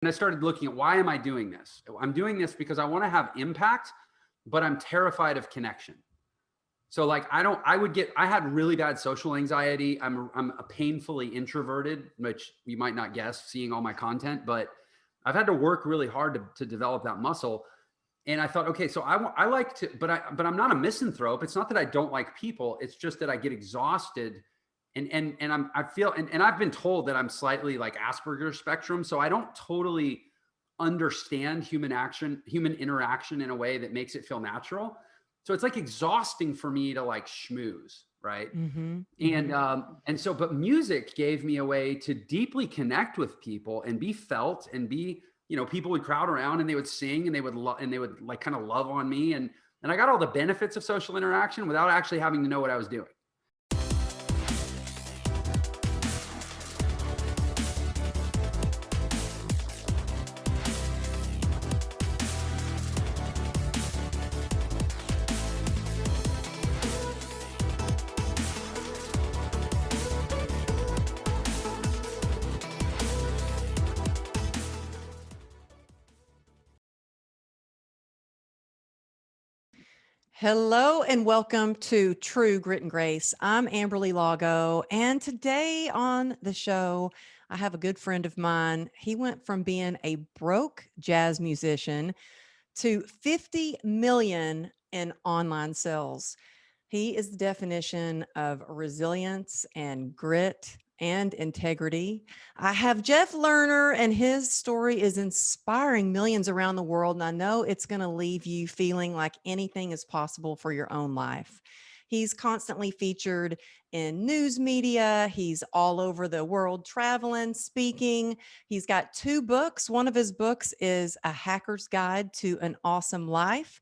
I started looking at, why am I doing this? I'm doing this because I want to have impact, but I'm terrified of connection. So like, I had really bad social anxiety. I'm a painfully introverted, which you might not guess seeing all my content, but I've had to work really hard to develop that muscle. And I thought, okay, so I like to, but I'm not a misanthrope. It's not that I don't like people. It's just that I get exhausted, and I feel, and I've been told that I'm slightly like Asperger's spectrum. So I don't totally understand human interaction in a way that makes it feel natural. So it's like exhausting for me to like schmooze, right? Mm-hmm. And so, but music gave me a way to deeply connect with people and be felt and be, people would crowd around and they would sing and they would like kind of love on me. And I got all the benefits of social interaction without actually having to know what I was doing. Hello and welcome to True Grit and Grace. I'm Amberly Lago, and today on the show, I have a good friend of mine. He went from being a broke jazz musician to 50 million in online sales. He is the definition of resilience and grit and integrity. I have Jeff Lerner, and his story is inspiring millions around the world. And I know it's going to leave you feeling like anything is possible for your own life. He's constantly featured in news media. He's all over the world traveling, speaking. He's got 2 books. One of his books is A Hacker's Guide to an Awesome Life.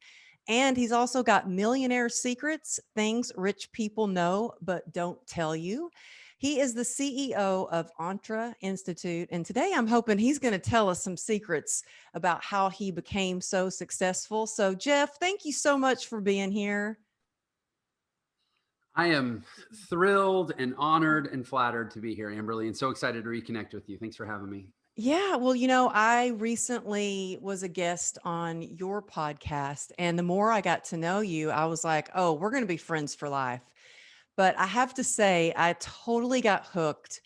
And he's also got Millionaire Secrets, Things Rich People Know But Don't Tell You. He is the CEO of ENTREInstitute. And today I'm hoping he's going to tell us some secrets about how he became so successful. So, Jeff, thank you so much for being here. I am thrilled and honored and flattered to be here, Amberly, and so excited to reconnect with you. Thanks for having me. Yeah, well, I recently was a guest on your podcast, and the more I got to know you, I was like, oh, we're going to be friends for life. But I have to say, I totally got hooked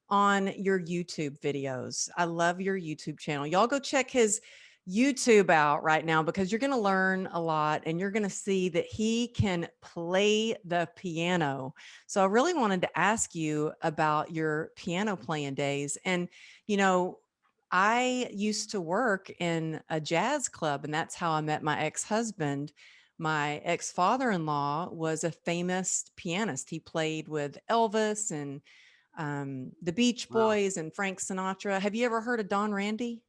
on your YouTube videos. I love your YouTube channel. Y'all go check his YouTube out right now because you're going to learn a lot and you're going to see that he can play the piano. So I really wanted to ask you about your piano playing days. And, you know, I used to work in a jazz club, and that's how I met my ex-husband. My ex-father-in-law was a famous pianist. He played with Elvis and the Beach Wow. Boys and Frank Sinatra. Have you ever heard of Don Randy?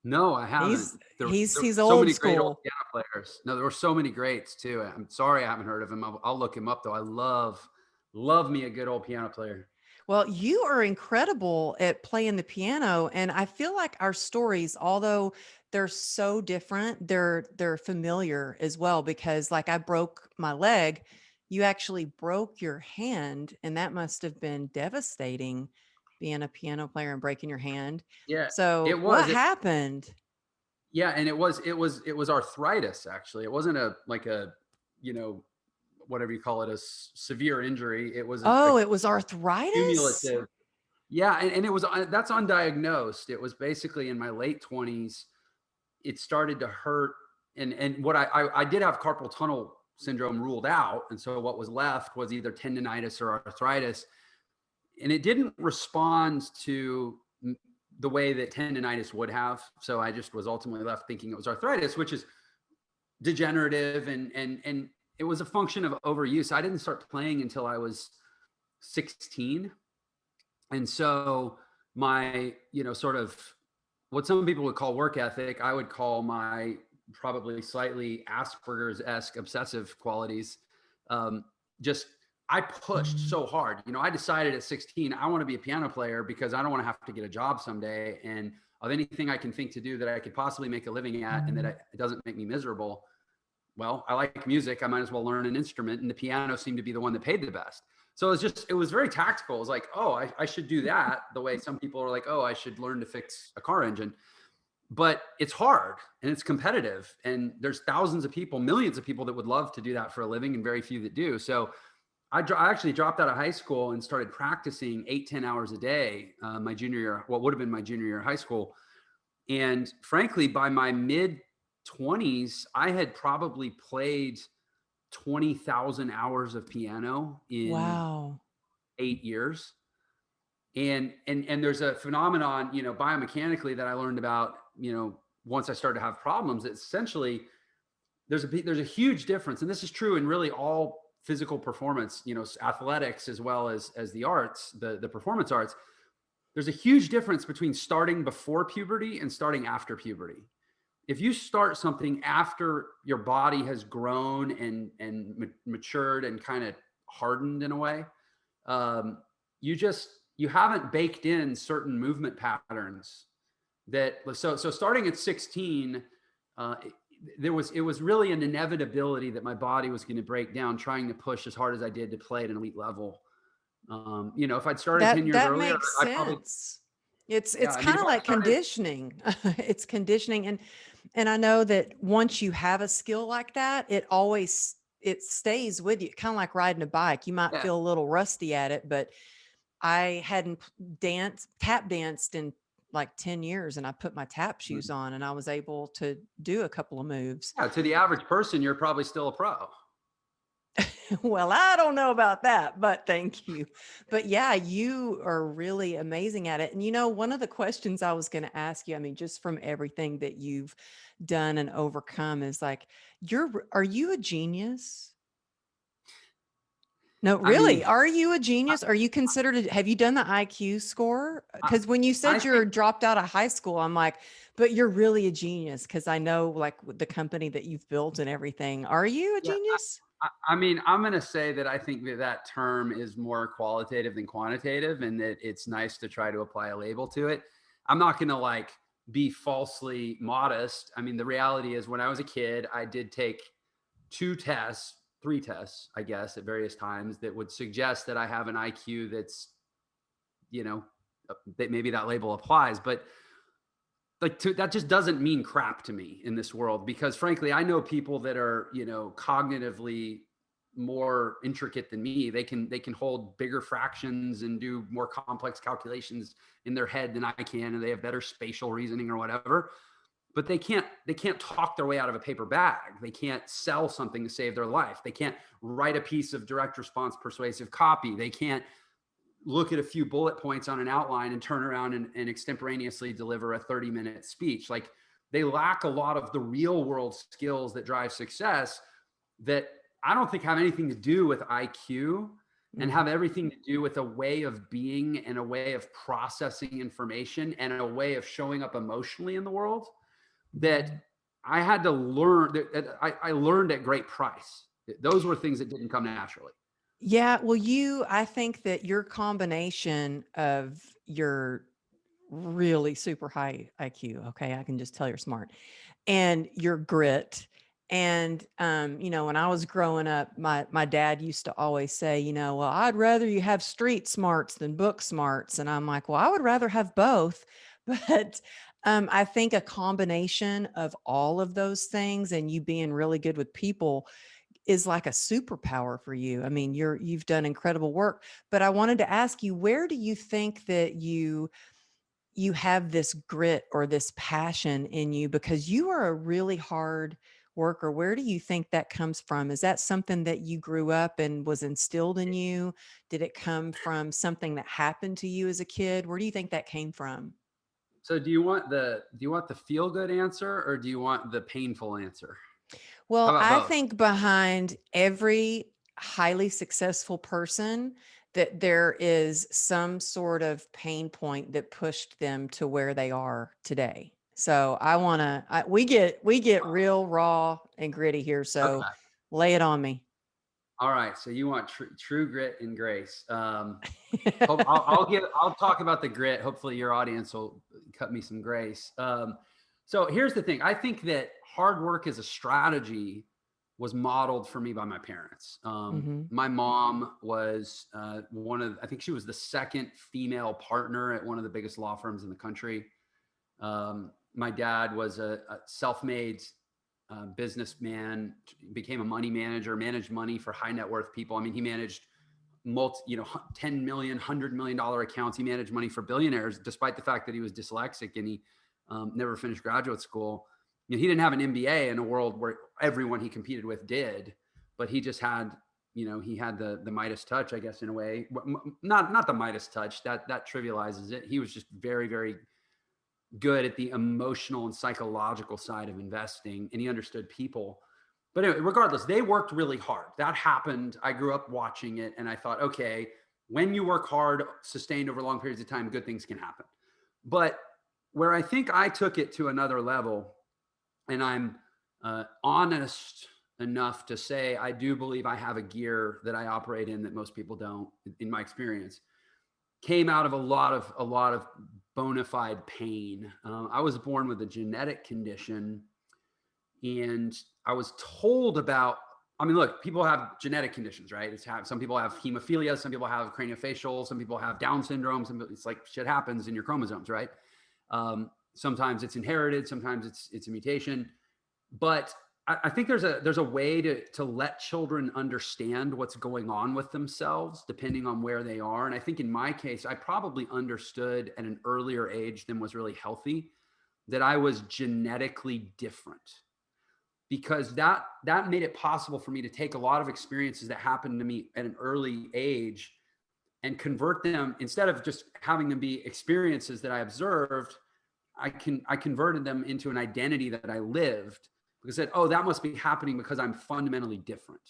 No, I haven't. He's There he's were he's so old many great old school. piano players. No, there were so many greats too. I'm sorry I haven't heard of him. I'll look him up though. I love me a good old piano player. Well, you are incredible at playing the piano, and I feel like our stories, although they're so different, they're familiar as well because like I broke my leg, you actually broke your hand, and that must have been devastating being a piano player and breaking your hand. Yeah, it So, what was. happened? Yeah, and it was arthritis actually. It wasn't you know, whatever you call it, severe injury. It was a Oh, it was arthritis? cumulative. Yeah, and it was that's undiagnosed. It was basically in my late 20s. It started to hurt, and what I did have carpal tunnel syndrome ruled out, and so what was left was either tendonitis or arthritis, and it didn't respond to the way that tendonitis would have. So I just was ultimately left thinking it was arthritis, which is degenerative, and it was a function of overuse. I didn't start playing until I was 16. And so my, sort of what some people would call work ethic, I would call my probably slightly Asperger's-esque obsessive qualities. Just I pushed so hard. I decided at 16, I want to be a piano player because I don't want to have to get a job someday. And of anything I can think to do that I could possibly make a living at and that it doesn't make me miserable, well, I like music. I might as well learn an instrument. And the piano seemed to be the one that paid the best. So it was very tactical. It was like, oh, I should do that the way some people are like, oh, I should learn to fix a car engine. But it's hard and it's competitive. And there's thousands of people, millions of people that would love to do that for a living and very few that do. So I actually dropped out of high school and started practicing 8-10 hours a day, my junior year, what would have been my junior year of high school. And frankly, by my mid 20s, I had probably played 20,000 hours of piano in Wow. 8 years. And there's a phenomenon, biomechanically that I learned about, once I started to have problems. It's essentially there's a huge difference, and this is true in really all physical performance, athletics as well as the arts, the performance arts. There's a huge difference between starting before puberty and starting after puberty. If you start something after your body has grown and matured and kind of hardened in a way, um, you haven't baked in certain movement patterns that so starting at 16, uh, it was really an inevitability that my body was going to break down trying to push as hard as I did to play at an elite level. If I'd started 10 years That earlier, makes I probably, sense. yeah, It's I mean, kind if of I like started, conditioning. It's conditioning, and I know that once you have a skill like that, it stays with you. Kind of like riding a bike. You might yeah, feel a little rusty at it, but I hadn't tap danced in like 10 years, and I put my tap shoes on and I was able to do a couple of moves. yeah, to the average person, you're probably still a pro. Well, I don't know about that, but thank you. But yeah, you are really amazing at it. And one of the questions I was going to ask you, I mean, just from everything that you've done and overcome is like, are you a genius? No, I really, mean, are you a I, genius? Are you considered, have you done the IQ score? I, Because when you I said you're think, dropped out of high school, I'm like, but you're really a genius because I know like the company that you've built and everything. Are you a yeah, genius? I mean, I'm going to say that I think that term is more qualitative than quantitative, and that it's nice to try to apply a label to it. I'm not going to like be falsely modest. I mean, the reality is when I was a kid, I did take three tests, I guess, at various times that would suggest that I have an IQ that's, you know, that maybe that label applies. But that just doesn't mean crap to me in this world, because frankly I know people that are cognitively more intricate than me. They can hold bigger fractions and do more complex calculations in their head than I can, and they have better spatial reasoning or whatever. But they can't talk their way out of a paper bag. They can't sell something to save their life. They can't write a piece of direct response persuasive copy. They can't look at a few bullet points on an outline and turn around and extemporaneously deliver a 30-minute speech. Like, they lack a lot of the real world skills that drive success, that I don't think have anything to do with IQ, and Mhm. have everything to do with a way of being and a way of processing information and a way of showing up emotionally in the world that I had to learn, that I learned at great price. Those were things that didn't come naturally. Yeah, well, I think that your combination of your really super high IQ, okay, I can just tell you're smart, and your grit. And when I was growing up, my dad used to always say, well, I'd rather you have street smarts than book smarts. And I'm like, well, I would rather have both. But I think a combination of all of those things and you being really good with people is like a superpower for you. I mean, you've done incredible work, but I wanted to ask you, where do you think that you have this grit or this passion in you, because you are a really hard worker? Where do you think that comes from? Is that something that you grew up and was instilled in you? Did it come from something that happened to you as a kid? Where do you think that came from? So do you want the feel good answer, or do you want the painful answer? How Well, about I both? think behind every highly successful person that there is some sort of pain point that pushed them to where they are today. So we get real raw and gritty here. So Okay. lay it on me. All right. So you want true grit and grace. I'll talk about the grit. Hopefully your audience will cut me some grace. So here's the thing. I think that hard work is a strategy was modeled for me by my parents. Mm-hmm. My mom was I think she was the second female partner at one of the biggest law firms in the country. My dad was a self-made businessman, became a money manager, managed money for high net worth people. I mean, he managed 10 million, $100 million accounts. He managed money for billionaires, despite the fact that he was dyslexic and he never finished graduate school. He didn't have an MBA in a world where everyone he competed with did, but he just had, he had the Midas touch, I guess, in a way. Not the Midas touch, that trivializes it. He was just very, very good at the emotional and psychological side of investing, and he understood people. But anyway, regardless, they worked really hard. That happened. I grew up watching it, and I thought, okay, when you work hard, sustained over long periods of time, good things can happen. But where I think I took it to another level, and I'm honest enough to say I do believe I have a gear that I operate in that most people don't, in my experience, came out of a lot of bona fide pain. I was born with a genetic condition, and I was told about. I mean, look, people have genetic conditions, right? Some people have hemophilia, some people have craniofacial, some people have Down syndrome. It's like shit happens in your chromosomes, right? Sometimes it's inherited, sometimes it's a mutation. But I think there's a way to let children understand what's going on with themselves, depending on where they are. And I think in my case, I probably understood at an earlier age than was really healthy that I was genetically different, because that made it possible for me to take a lot of experiences that happened to me at an early age and convert them, instead of just having them be experiences that I observed, I converted them into an identity that I lived, because I said, oh, that must be happening because I'm fundamentally different.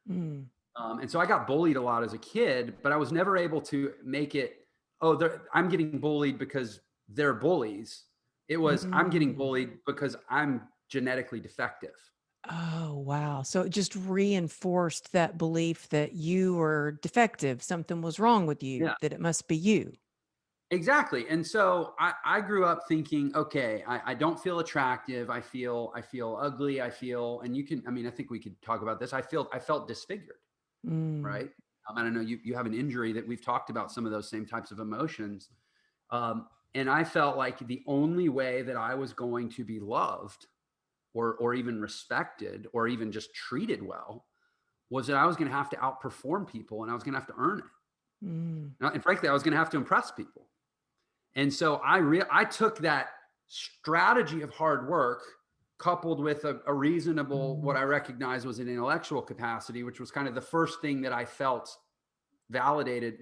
Mm. And so I got bullied a lot as a kid, but I was never able to make it, oh, I'm getting bullied because they're bullies. It was, I'm getting Mm. bullied because I'm genetically defective. Oh, wow. So it just reinforced that belief that you were defective, something was wrong with you, Yeah, that it must be you. exactly. And so I grew up thinking, okay, I don't feel attractive. I feel ugly. And I mean, I think we could talk about this. I felt disfigured, Mm. right? I don't know, you have an injury that we've talked about some of those same types of emotions. And I felt like the only way that I was going to be loved or even respected or even just treated well was that I was going to have to outperform people, and I was going to have to earn it. Mm. And frankly, I was going to have to impress people. And so I took that strategy of hard work coupled with a reasonable, what I recognized was an intellectual capacity, which was kind of the first thing that I felt validated.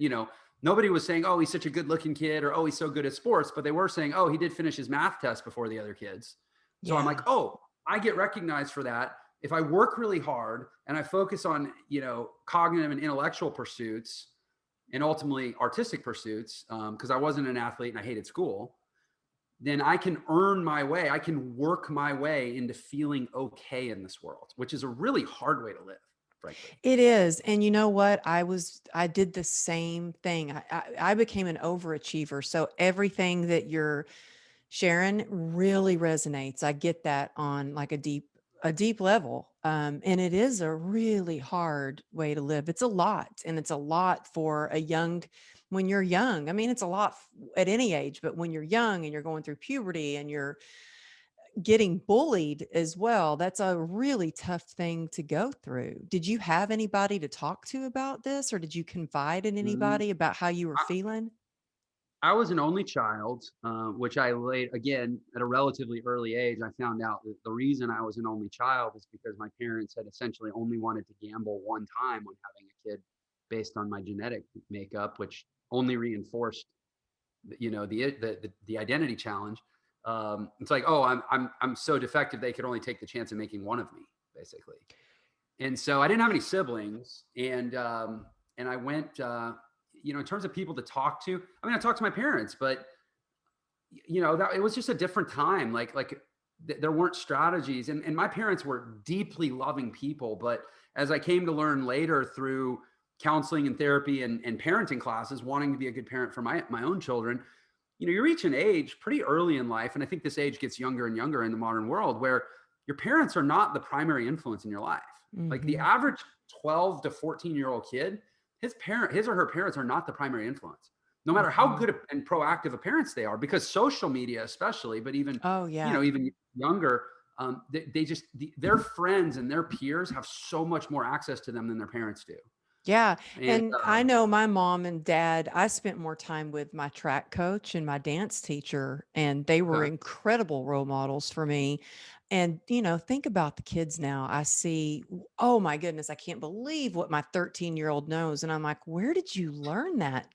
Nobody was saying, oh, he's such a good looking kid, or, oh, he's so good at sports, but they were saying, oh, he did finish his math test before the other kids. So I'm like, Yeah. oh, I get recognized for that. If I work really hard and I focus on, cognitive and intellectual pursuits and ultimately artistic pursuits, because I wasn't an athlete and I hated school, then I can earn my way. I can work my way into feeling okay in this world, which is a really hard way to live, frankly. It is. And you know what? I did the same thing. I became an overachiever. So everything that you're sharing really resonates. I get that on like a deep level. And it is a really hard way to live. It's a lot. And it's a lot for when you're young. I mean, it's a lot at any age, but when you're young and you're going through puberty and you're getting bullied as well, that's a really tough thing to go through. Did you have anybody to talk to about this, or did you confide in Mm, anybody about how you were I, feeling? I was an only child, which I again, at a relatively early age, I found out that the reason I was an only child is because my parents had essentially only wanted to gamble one time on having a kid based on my genetic makeup, which only reinforced, the identity challenge. It's like, oh, I'm so defective, they could only take the chance of making one of me, basically. And so I didn't have any siblings, and I went, in terms of people to talk to. I mean, I talked to my parents, but that it was just a different time. There weren't strategies, and my parents were deeply loving people. But as I came to learn later through counseling and therapy and parenting classes, wanting to be a good parent for my own children, you reach an age pretty early in life, and I think this age gets younger and younger in the modern world, where your parents are not the primary influence in your life. Like the Hmm. average 12 to 14-year-old kid, his or her parents are not the primary influence. No matter how Hmm. good and proactive of parents they are, because social media, especially, but even, Oh, yeah. even younger, their friends and their peers have so much more access to them than their parents do. Yeah. And And I know my mom and dad, I spent more time with my track coach and my dance teacher, and they were okay, incredible role models for me. And, think about the kids now. I see, oh my goodness, I can't believe what my 13-year-old knows. And I'm like, where did you learn that?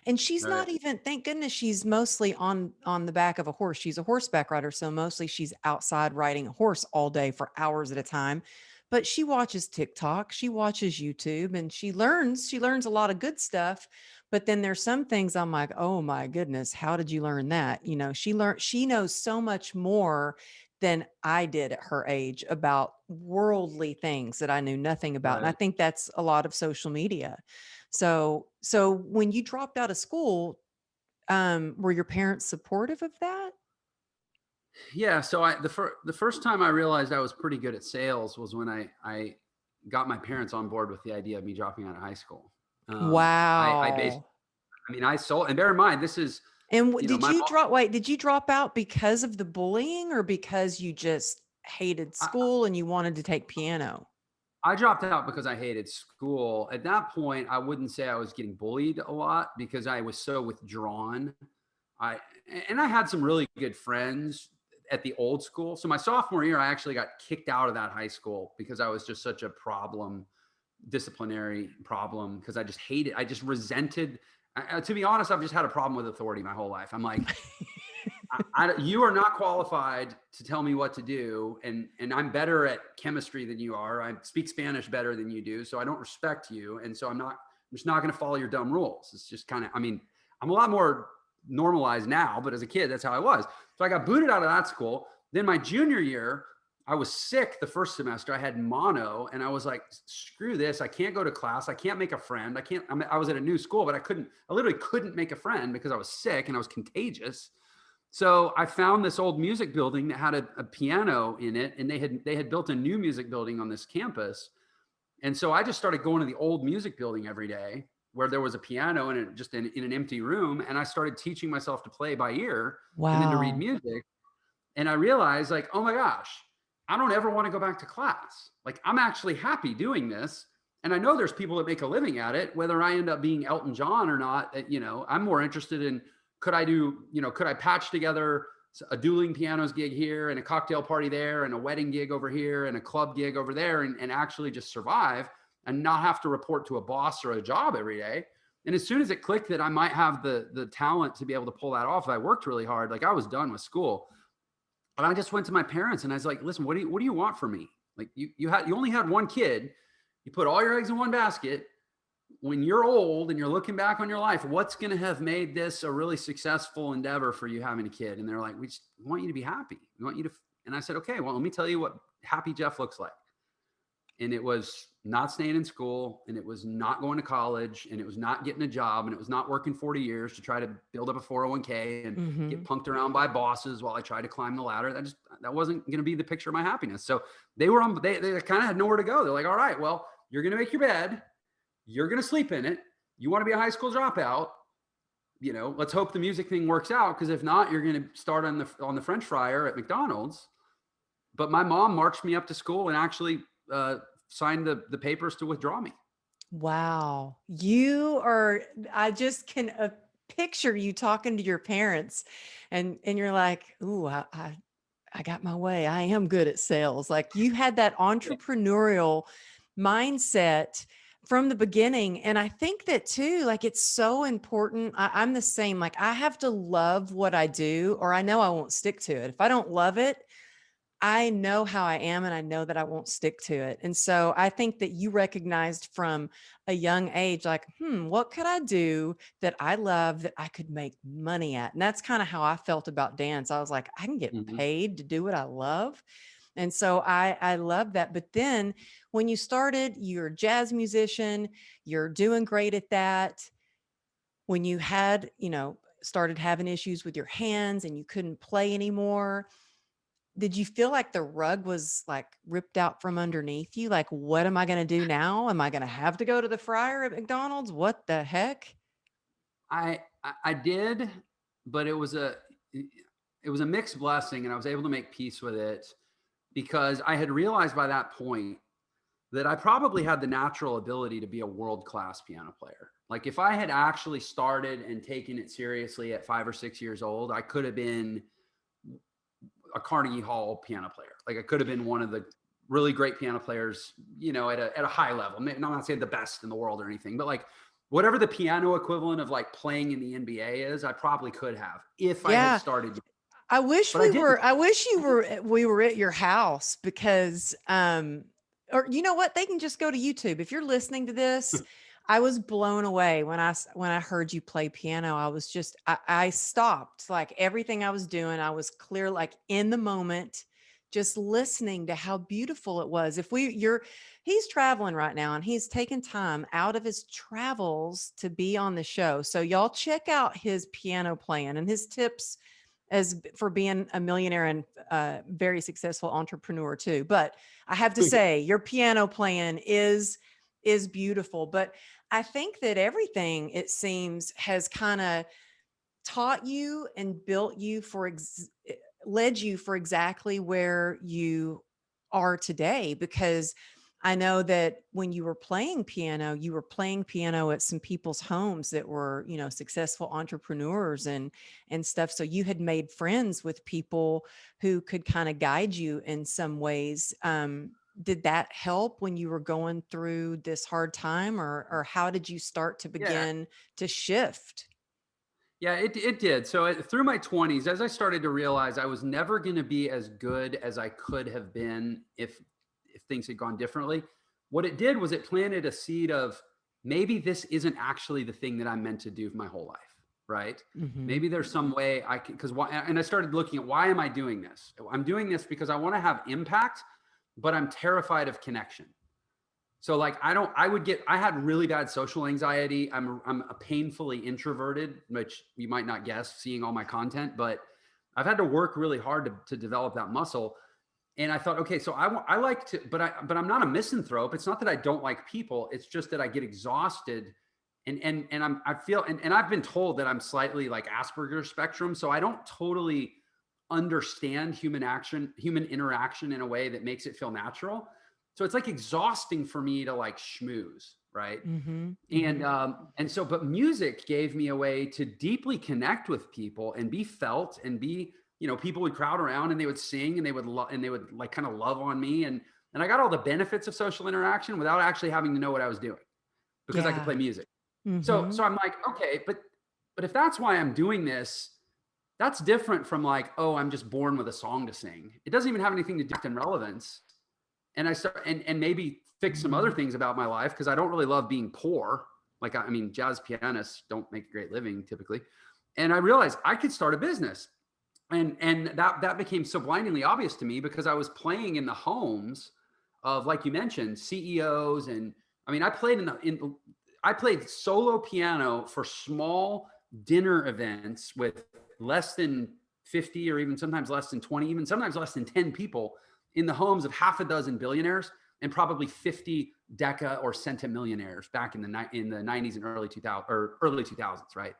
And she's right, not even, thank goodness, she's mostly on the back of a horse. She's a horseback rider, so mostly she's outside riding a horse all day for hours at a time. But she watches TikTok, she watches YouTube, and she learns a lot of good stuff. But then there's some things I'm like, "Oh my goodness, how did you learn that?" She knows so much more than I did at her age about worldly things that I knew nothing about. And I right. think that's a lot of social media. So when you dropped out of school, were your parents supportive of that? Yeah, so the first time I realized I was pretty good at sales was when I got my parents on board with the idea of me dropping out of high school. I based Wow. I mean, I sold, and bear in mind, this is, And my mom. did you drop out because of the bullying or because you just hated I, school and you wanted to take piano? I dropped out because I hated school. At that point, I wouldn't say I was getting bullied a lot because I was so withdrawn. I and I had some really good friends at the old school. So my sophomore year, I actually got kicked out of that high school because I was just such a problem, disciplinary problem, because I just resented. To be honest, I've just had a problem with authority my whole life. I'm like, you are not qualified to tell me what to do, and I'm better at chemistry than you are. I speak Spanish better than you do, so I don't respect you, and so I'm just not going to follow your dumb rules. It's just kind of, I mean, I'm a lot more normalized now, but as a kid, that's how I was. So I got booted out of that school. Then my junior year, I was sick the first semester. I had mono, and I was like, screw this. I can't go to class. I can't make a friend. I was at a new school, but I literally couldn't make a friend because I was sick and I was contagious. So I found this old music building that had a piano in it, and they had built a new music building on this campus. And so I just started going to the old music building every day where there was a piano and just in an empty room. And I started teaching myself to play by ear and then to read Wow. music. And I realized, like, oh my gosh, I don't ever want to go back to class. Like, I'm actually happy doing this. And I know there's people that make a living at it, whether I end up being Elton John or not. I'm more interested in, could I patch together a dueling pianos gig here and a cocktail party there and a wedding gig over here and a club gig over there, and actually just survive and not have to report to a boss or a job every day. And as soon as it clicked that I might have the talent to be able to pull that off, I worked really hard. Like, I was done with school. And I just went to my parents and I was like, listen, what do you want from me? Like, you only had one kid. You put all your eggs in one basket. When you're old and you're looking back on your life, what's going to have made this a really successful endeavor for you having a kid? And they're like, we just want you to be happy. We want you to. And I said, okay, well, let me tell you what happy Jeff looks like. And it was not staying in school, and it was not going to college, and it was not getting a job, and it was not working 40 years to try to build up a 401k and get Mhm. punked around by bosses while I tried to climb the ladder. That wasn't going to be the picture of my happiness. So they kind of had nowhere to go. They're like, all right, well, you're going to make your bed, you're going to sleep in it. You want to be a high school dropout. Let's hope the music thing works out, because if not, you're going to start on the French fryer at McDonald's. But my mom marched me up to school and actually signed the papers to withdraw me. Wow. I just can picture you talking to your parents and you're like, "Ooh, I got my way. I am good at sales." Like, you had that Yeah. entrepreneurial mindset from the beginning. And I think that too, like, it's so important. I'm the same. Like, I have to love what I do, or I know I won't stick to it. If I don't love it, I know how I am and I know that I won't stick to it. And so I think that you recognized from a young age, like, what could I do that I love that I could make money at? And that's kind of how I felt about dance. I was like, I can get Mhm. paid to do what I love. And so I love that. But then when you started, you're a jazz musician, you're doing great at that. When you had, started having issues with your hands and you couldn't play anymore, did you feel like the rug was like ripped out from underneath you? Like, what am I going to do now? Am I going to have to go to the fryer at McDonald's? What the heck? I did, but it was a mixed blessing, and I was able to make peace with it because I had realized by that point that I probably had the natural ability to be a world-class piano player. Like if I had actually started and taken it seriously at 5 or 6 years old, I could have been a Carnegie Hall piano player. Like I could have been one of the really great piano players, at a high level. I'm not saying the best in the world or anything, but like whatever the piano equivalent of like playing in the NBA is, I probably could have if I had Yeah. started. I wish But I we didn't. were I wish you were we were at your house because or you know what? They can just go to YouTube. If you're listening to this, I was blown away when I heard you play piano. I was just I stopped like everything I was doing. I was clear like in the moment just listening to how beautiful it was. If we you're He's traveling right now and he's taken time out of his travels to be on the show. So y'all check out his piano playing and his tips for being a millionaire and very successful entrepreneur too. But I have to say, your piano playing is beautiful. But I think that everything, it seems, has kind of taught you and led you for exactly where you are today. Because I know that when you were playing piano at some people's homes that were, successful entrepreneurs and stuff. So you had made friends with people who could kind of guide you in some ways. Did that help when you were going through this hard time, or how did you start to Yeah. begin to shift? Yeah, it did. So through my 20s, as I started to realize I was never going to be as good as I could have been if things had gone differently, what it did was it planted a seed of maybe this isn't actually the thing that I'm meant to do my whole life, right? Mm-hmm. Maybe there's some way I can, because why? And I started looking at why am I doing this? I'm doing this because I want to have impact, but I'm terrified of connection. So like I had really bad social anxiety. I'm a painfully introverted, which you might not guess seeing all my content, but I've had to work really hard to develop that muscle. And I thought, okay, so I like to, but I'm not a misanthrope. It's not that I don't like people. It's just that I get exhausted, and I feel, and I've been told that I'm slightly like Asperger's spectrum, so I don't totally understand human interaction in a way that makes it feel natural. So it's like exhausting for me to like schmooze, right? Mm-hmm. And Mm-hmm. but music gave me a way to deeply connect with people and be felt and be, people would crowd around and they would sing and they would like kind of love on me, and I got all the benefits of social interaction without actually having to know what I was doing because I could Yeah. play music. So Mm-hmm. so I'm like, okay, but if that's why I'm doing this, that's different from like, oh, I'm just born with a song to sing. It doesn't even have anything to do with relevance. And I start and maybe fix some other Mm-hmm. things about my life because I don't really love being poor. Like I mean, jazz pianists don't make a great living typically. And I realized I could start a business. And that became so blindingly obvious to me because I was playing in the homes of, like you mentioned, CEOs. And I mean, I played solo piano for small dinner events with less than 50 or even sometimes less than 20, even sometimes less than 10 people in the homes of half a dozen billionaires and probably 50 deca or centimillionaires back in the 90s and early 2000s, right?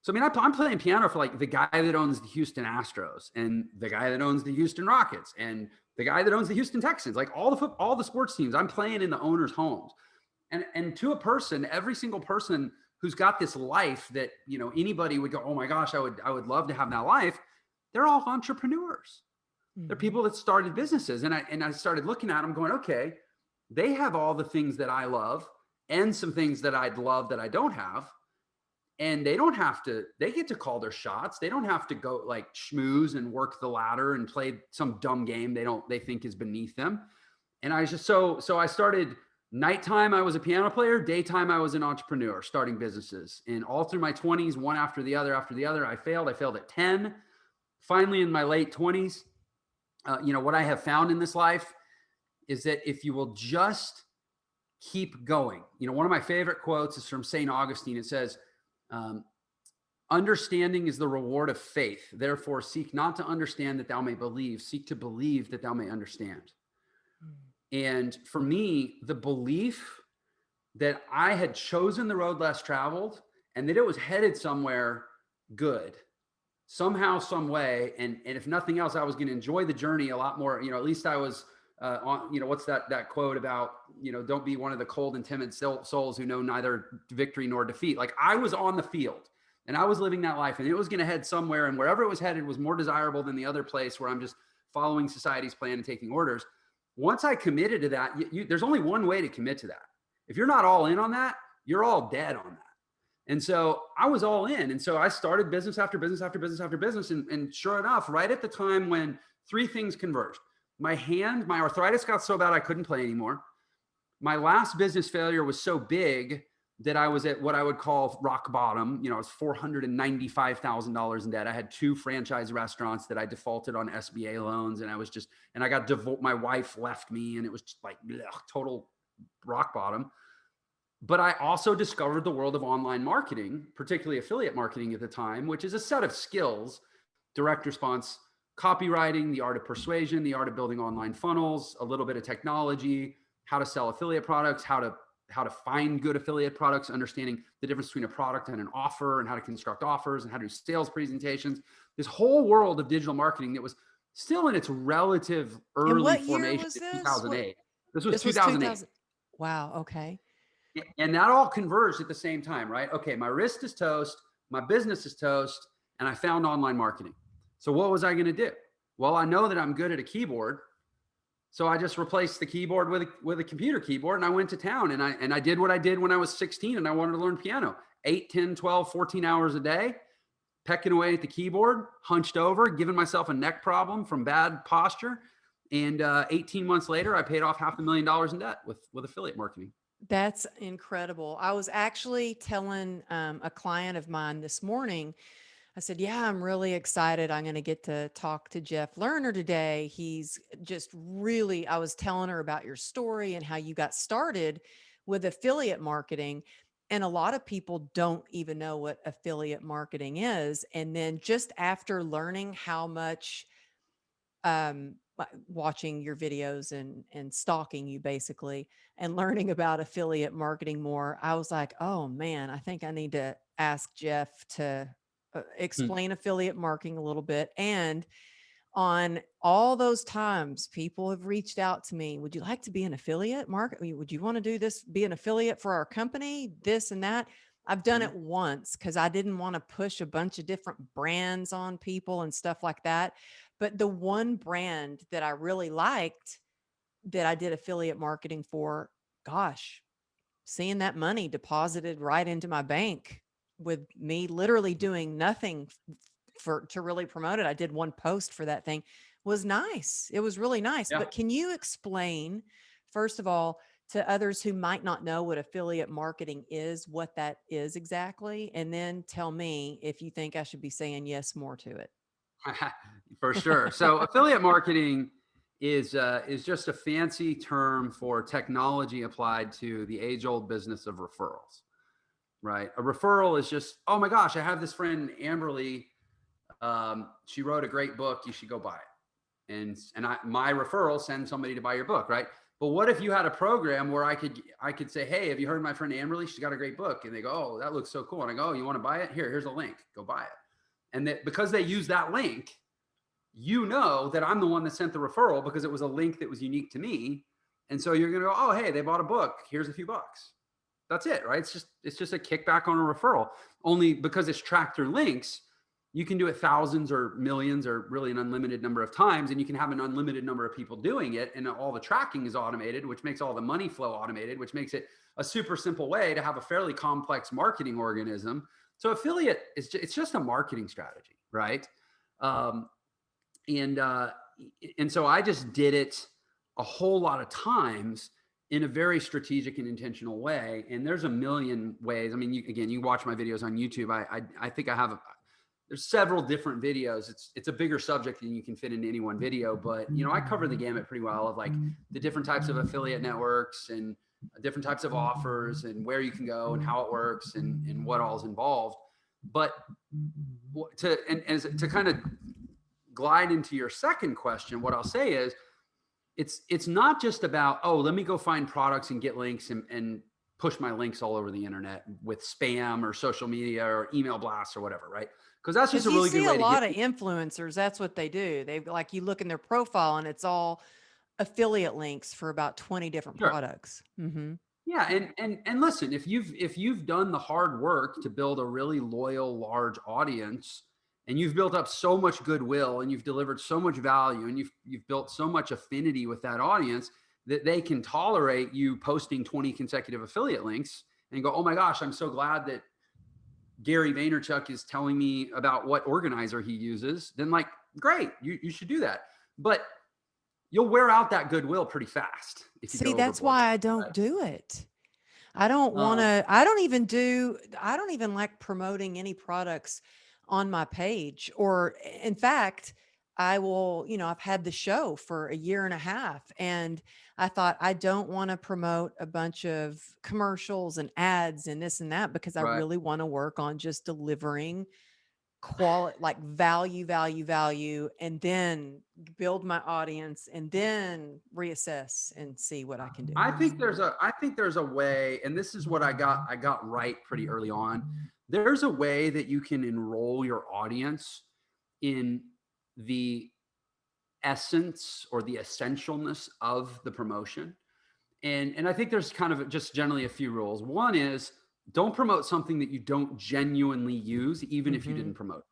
So I mean, I'm playing piano for like the guy that owns the Houston Astros and the guy that owns the Houston Rockets and the guy that owns the Houston Texans, like all the sports teams. I'm playing in the owners' homes, and to a person, every single person who's got this life that anybody would go, oh my gosh, I would love to have that life. They're all entrepreneurs. They're Mm-hmm. people that started businesses, and I started looking at them, going, okay, they have all the things that I love and some things that I'd love that I don't have, and they don't have to. They get to call their shots. They don't have to go like schmooze and work the ladder and play some dumb game they think is beneath them. And I just so I started. Nighttime, I was a piano player. Daytime, I was an entrepreneur starting businesses. And all through my 20s, one after the other, I failed. I failed at 10. Finally, in my late 20s, what I have found in this life is that if you will just keep going, one of my favorite quotes is from St. Augustine. It says, um, understanding is the reward of faith. Therefore, seek not to understand that thou may believe, seek to believe that thou may understand. And for me, the belief that I had chosen the road less traveled and that it was headed somewhere good, somehow, some way. And if nothing else, I was going to enjoy the journey a lot more. At least I was on, what's that quote about, don't be one of the cold and timid souls who know neither victory nor defeat. Like, I was on the field and I was living that life, and it was going to head somewhere, and wherever it was headed was more desirable than the other place where I'm just following society's plan and taking orders. Once I committed to that, there's only one way to commit to that. If you're not all in on that, you're all dead on that. And so I was all in. And so I started business after business after business after business. And sure enough, right at the time when three things converged, my arthritis got so bad I couldn't play anymore. My last business failure was so big that I was at what I would call rock bottom. I was $495,000 in debt. I had 2 franchise restaurants that I defaulted on SBA loans. And I got my wife left me, and it was just like total rock bottom. But I also discovered the world of online marketing, particularly affiliate marketing at the time, which is a set of skills: direct response copywriting, the art of persuasion, the art of building online funnels, a little bit of technology, how to sell affiliate products, how to find good affiliate products, understanding the difference between a product and an offer, and how to construct offers, and how to do sales presentations. This whole world of digital marketing that was still in its relative And early what year formation was in this? 2008. This was This was 2008. 2000. Wow. Okay. And that all converged at the same time, right? Okay, my wrist is toast, my business is toast, and I found online marketing. So what was I going to do? Well, I know that I'm good at a keyboard, so I just replaced the keyboard with a computer keyboard, and I went to town, and I did what I did when I was 16 and I wanted to learn piano. 8, 10, 12, 14 hours a day, pecking away at the keyboard, hunched over, giving myself a neck problem from bad posture. And 18 months later, I paid off $500,000 in debt with affiliate marketing. That's incredible. I was actually telling a client of mine this morning, I said, yeah, I'm really excited. I'm going to get to talk to Jeff Lerner today. He's just really, I was telling her about your story and how you got started with affiliate marketing. And a lot of people don't even know what affiliate marketing is. And then just after learning how much, watching your videos and stalking you basically, and learning about affiliate marketing more, I was like, oh man, I think I need to ask Jeff to explain affiliate marketing a little bit. And on all those times people have reached out to me, would you like to be an affiliate market? Would you want to do this, be an affiliate for our company, this and that? I've done it once because I didn't want to push a bunch of different brands on people and stuff like that. But the one brand that I really liked that I did affiliate marketing for, gosh, seeing that money deposited right into my bank with me literally doing nothing to really promote it. I did one post for that thing, was nice. It was really nice. Yeah. But can you explain, first of all, to others who might not know what affiliate marketing is, what that is exactly? And then tell me if you think I should be saying yes more to it. For sure. So affiliate marketing is just a fancy term for technology applied to the age-old business of referrals, right? A referral is just, oh my gosh, I have this friend, Amberly. She wrote a great book. You should go buy it. And my referral sends somebody to buy your book, right? But what if you had a program where I could say, hey, have you heard my friend Amberly? She's got a great book. And they go, oh, that looks so cool. And I go, oh, you want to buy it? Here's a link. Go buy it. And that because they use that link, you know that I'm the one that sent the referral because it was a link that was unique to me. And so you're going to go, oh, hey, they bought a book. Here's a few bucks. That's it, right? It's just a kickback on a referral. Only because it's tracked through links, you can do it thousands or millions or really an unlimited number of times, and you can have an unlimited number of people doing it, and all the tracking is automated, which makes all the money flow automated, which makes it a super simple way to have a fairly complex marketing organism. So affiliate it's just a marketing strategy, right? And so I just did it a whole lot of times in a very strategic and intentional way. And there's a million ways. I mean, you watch my videos on YouTube. I think I have there's several different videos. It's a bigger subject than you can fit into any one video, but I cover the gamut pretty well of like the different types of affiliate networks and different types of offers and where you can go and how it works and what all is involved. But to kind of glide into your second question, what I'll say is it's not just about, oh, let me go find products and get links and push my links all over the internet with spam or social media or email blasts or whatever, right? Because that's just Because a you really good see a way to get. lot of influencers, that's what they do. They like, you look in their profile and it's all affiliate links for about 20 different Sure. products. Mm-hmm. Yeah, and listen, if you've done the hard work to build a really loyal, large audience, and you've built up so much goodwill, and you've delivered so much value, and you've built so much affinity with that audience that they can tolerate you posting 20 consecutive affiliate links and go, oh my gosh, I'm so glad that Gary Vaynerchuk is telling me about what organizer he uses. Then like, great, you should do that. But you'll wear out that goodwill pretty fast if you See, go that's overboard with why I it, don't right? do it. I don't want Um, to, I don't even like promoting any products on my page. Or in fact, I will, I've had the show for a year and a half and I thought I don't want to promote a bunch of commercials and ads and this and that because I right. really want to work on just delivering quality, like value, and then build my audience and then reassess and see what I can do. I think there's a way, and this is what I got right pretty early on. There's a way that you can enroll your audience in the essence or the essentialness of the promotion. And I think there's kind of just generally a few rules. One is, don't promote something that you don't genuinely use, even if you Mm-hmm. didn't promote.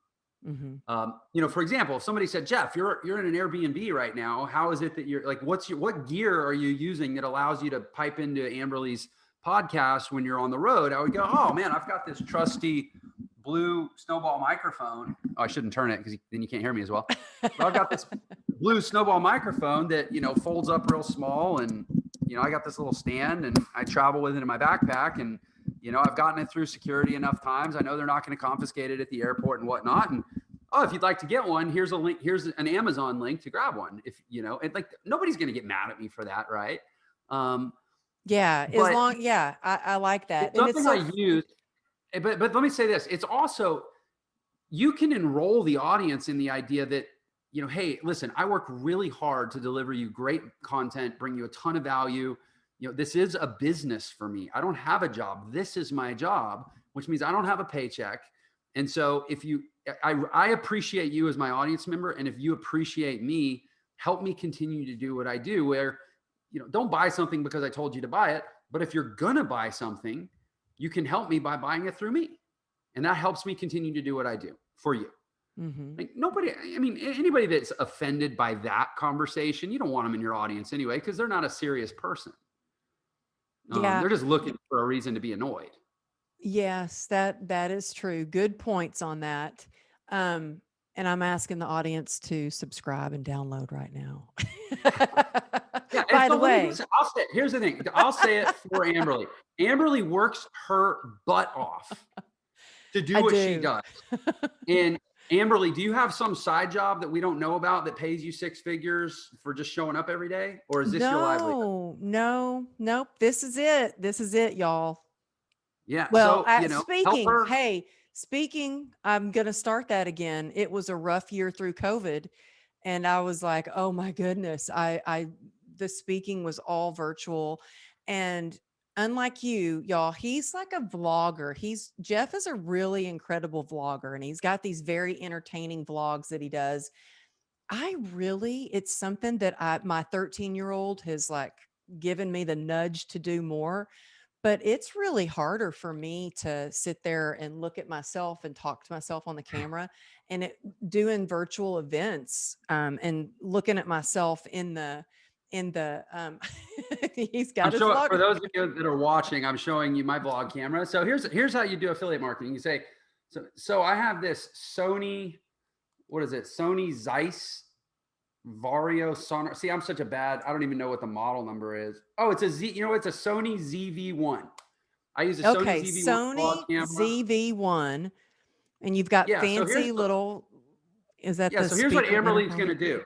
Mm-hmm. For example, if somebody said, Jeff, you're in an Airbnb right now. How is it that you're like, what gear are you using that allows you to pipe into Amberly's podcast when you're on the road? I would go, oh man, I've got this trusty blue snowball microphone. Oh, I shouldn't turn it because then you can't hear me as well. But I've got this blue snowball microphone that, folds up real small. And, I got this little stand and I travel with it in my backpack. And, I've gotten it through security enough times. I know they're not going to confiscate it at the airport and whatnot. And, oh, if you'd like to get one, here's a link. Here's an Amazon link to grab one. If like nobody's going to get mad at me for that, right? Yeah, as But long, yeah, I like that. it's And it's something so, I use. But let me say this: it's also, you can enroll the audience in the idea that, hey, listen, I work really hard to deliver you great content, bring you a ton of value. This is a business for me. I don't have a job. This is my job, which means I don't have a paycheck. And so I appreciate you as my audience member. And if you appreciate me, help me continue to do what I do, where, don't buy something because I told you to buy it. But if you're going to buy something, you can help me by buying it through me. And that helps me continue to do what I do for you. mm-hmm. Like nobody, I mean, anybody that's offended by that conversation, you don't want them in your audience anyway, because they're not a serious person. Yeah, They're just looking for a reason to be annoyed. yes, that is true. Good points on that. Um, and I'm asking the audience to subscribe and download right now. Yeah. And By so the let me way, just, I'll say, here's the thing. I'll say it for Amberly. Amberly works her butt off to do I what she do. does. And Amberly, do you have some side job that we don't know about that pays you six figures for just showing up every day? Or is this your livelihood? Nope. This is it. This is it, y'all. Yeah. Well, So, help her. speaking, I'm going to start that again. It was a rough year through COVID. And I was like, oh my goodness, the speaking was all virtual. And unlike you, y'all, he's like a vlogger. Jeff is a really incredible vlogger and he's got these very entertaining vlogs that he does. It's something that my 13-year-old has like given me the nudge to do more, but it's really harder for me to sit there and look at myself and talk to myself on the camera and doing virtual events, and looking at myself in the he's I'm got his showing, for vlog. those of you that are watching, I'm showing you my vlog camera. So here's how you do affiliate marketing. You say, so I have this Sony, what is it? Sony Zeiss Vario Sonar. See, I'm such a bad, I don't even know what the model number is. Oh, it's it's a Sony ZV-1. I use a Sony Okay, ZV-1 vlog Sony camera. ZV-1, and you've got Yeah. So fancy little, is that yeah. the So here's what speaker Amberly's going intercom? to do.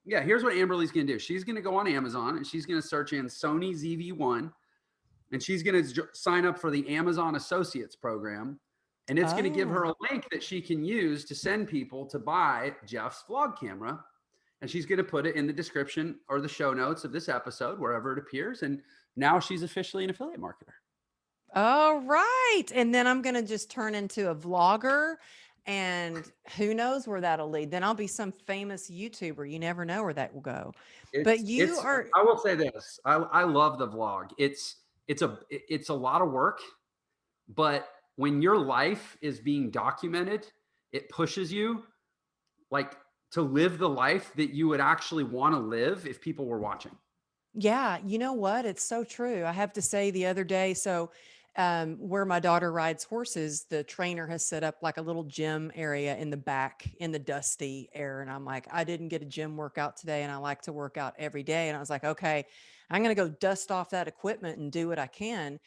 Yeah. Here's what Amberly's going to do. She's going to go on Amazon and she's going to search in Sony ZV-1, and she's going to sign up for the Amazon Associates program. And it's going to give her Oh. a link that she can use to send people to buy Jeff's vlog camera. And she's going to put it in the description or the show notes of this episode, wherever it appears. And now she's officially an affiliate marketer. All right. And then I'm going to just turn into a vlogger, and who knows where that'll lead. Then I'll be some famous YouTuber. You never know where that will go. But you are, I will say this. I love the vlog. It's a lot of work, but when your life is being documented, it pushes you like to live the life that you would actually want to live if people were watching. yeah, you know what? It's so true. I have to say the other day, so where my daughter rides horses, the trainer has set up like a little gym area in the back in the dusty air. And I'm like, I didn't get a gym workout today, and I like to work out every day. And I was like, okay, I'm going to go dust off that equipment and do what I can.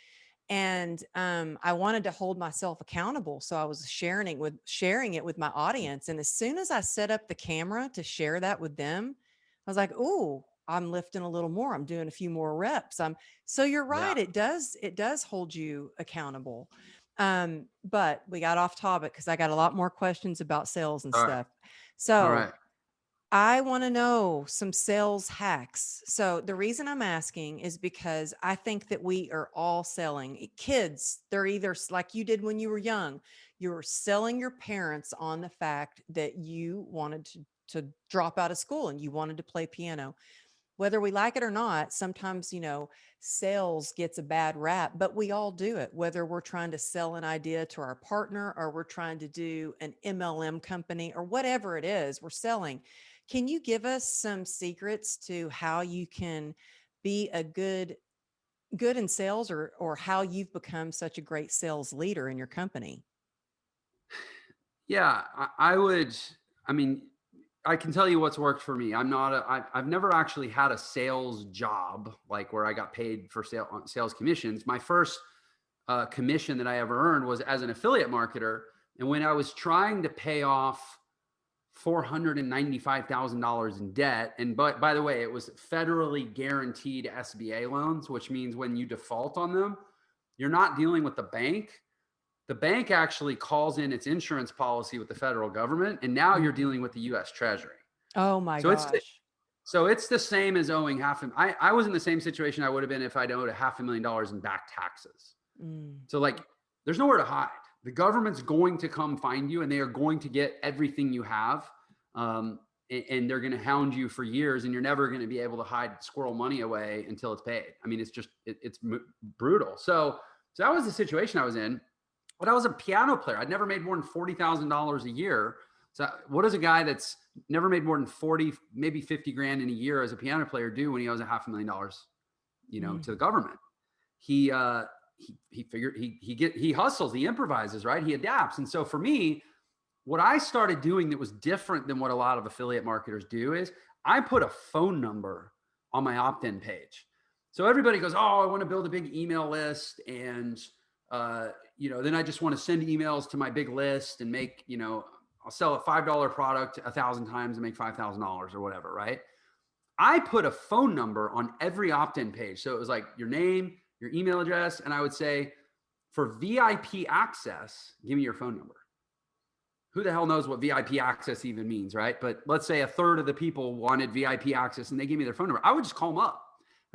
And I wanted to hold myself accountable, so I was sharing it with my audience. And as soon as I set up the camera to share that with them, I was like, "Oh, I'm lifting a little more. I'm doing a few more reps." So you're Yeah. right. It does hold you accountable. But we got off topic because I got a lot more questions about sales and All right. stuff. All So right. I want to know some sales hacks. So the reason I'm asking is because I think that we are all selling. Kids, they're either like you did when you were young, you were selling your parents on the fact that you wanted to drop out of school and you wanted to play piano. Whether we like it or not, sometimes, sales gets a bad rap, but we all do it, whether we're trying to sell an idea to our partner or we're trying to do an MLM company or whatever it is we're selling. Can you give us some secrets to how you can be a good in sales, or how you've become such a great sales leader in your company? Yeah, I would. I mean, I can tell you what's worked for me. I've never actually had a sales job like where I got paid for sales commissions. My first commission that I ever earned was as an affiliate marketer. And when I was trying to pay off $495,000 in debt, and by the way, it was federally guaranteed SBA loans, which means when you default on them, you're not dealing with the bank. The bank actually calls in its insurance policy with the federal government, and now you're Mhm. dealing with the U.S. Treasury. Oh my So gosh. it's the same as owing I was in the same situation I would have been if I'd owed $500,000 in back taxes. Mm. So like, there's nowhere to hide. The government's going to come find you, and they are going to get everything you have. And they're going to hound you for years, and you're never going to be able to hide squirrel money away until it's paid. I mean, it's just, it's brutal. So that was the situation I was in. But I was a piano player. I'd never made more than $40,000 a year. So what does a guy that's never made more than 40, maybe 50 grand in a year as a piano player do when he owes $500,000, Mm. to the government? He figured he hustles, he improvises, right? He adapts. And so for me, what I started doing that was different than what a lot of affiliate marketers do is I put a phone number on my opt-in page. So everybody goes, "Oh, I want to build a big email list, and then I just want to send emails to my big list and make, I'll sell a $5 product 1,000 times and make $5,000 or whatever, right?" I put a phone number on every opt-in page. So it was like your name, your email address, and I would say, for VIP access, give me your phone number. Who the hell knows what VIP access even means, right? But let's say a third of the people wanted VIP access and they gave me their phone number. I would just call them up.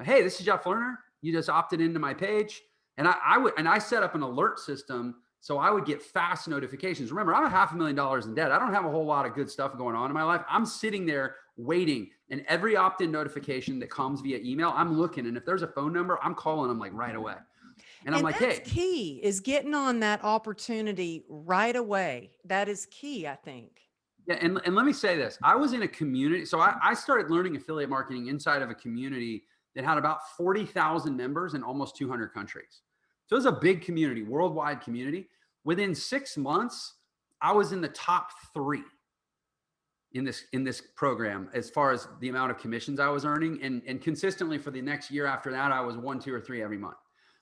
"Hey, this is Jeff Lerner. You just opted into my page." And I set up an alert system so I would get fast notifications. Remember, I'm $500,000 in debt. I don't have a whole lot of good stuff going on in my life. I'm sitting there waiting, and every opt-in notification that comes via email, I'm looking. And if there's a phone number, I'm calling them like right away. And I'm And like, that's "Hey." key, is getting on that opportunity right away. That is key, I think. Yeah, and let me say this. I was in a community. So I started learning affiliate marketing inside of a community that had about 40,000 members in almost 200 countries. So it was a big community, worldwide community. Within 6 months, I was in the top 3 in this program as far as the amount of commissions I was earning. And consistently for the next year after that, I was 1, 2, or 3 every month.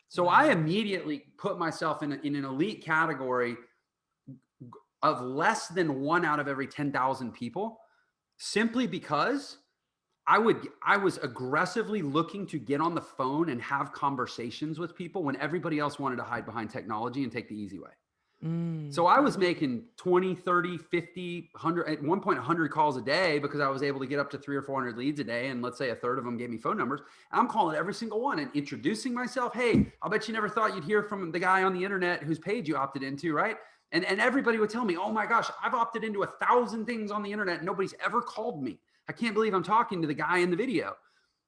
So I Wow. immediately put myself in an elite category of less than 1 out of every 10,000 people, simply because I was aggressively looking to get on the phone and have conversations with people when everybody else wanted to hide behind technology and take the easy way. Mm. So I was making 20, 30, 50, 100, at one point 100 calls a day because I was able to get up to 300 or 400 leads a day. And let's say a third of them gave me phone numbers. I'm calling every single one and introducing myself. Hey, I'll bet you never thought you'd hear from the guy on the internet whose page you opted into, right? And everybody would tell me, oh my gosh, I've opted into 1,000 things on the internet and nobody's ever called me. I can't believe I'm talking to the guy in the video.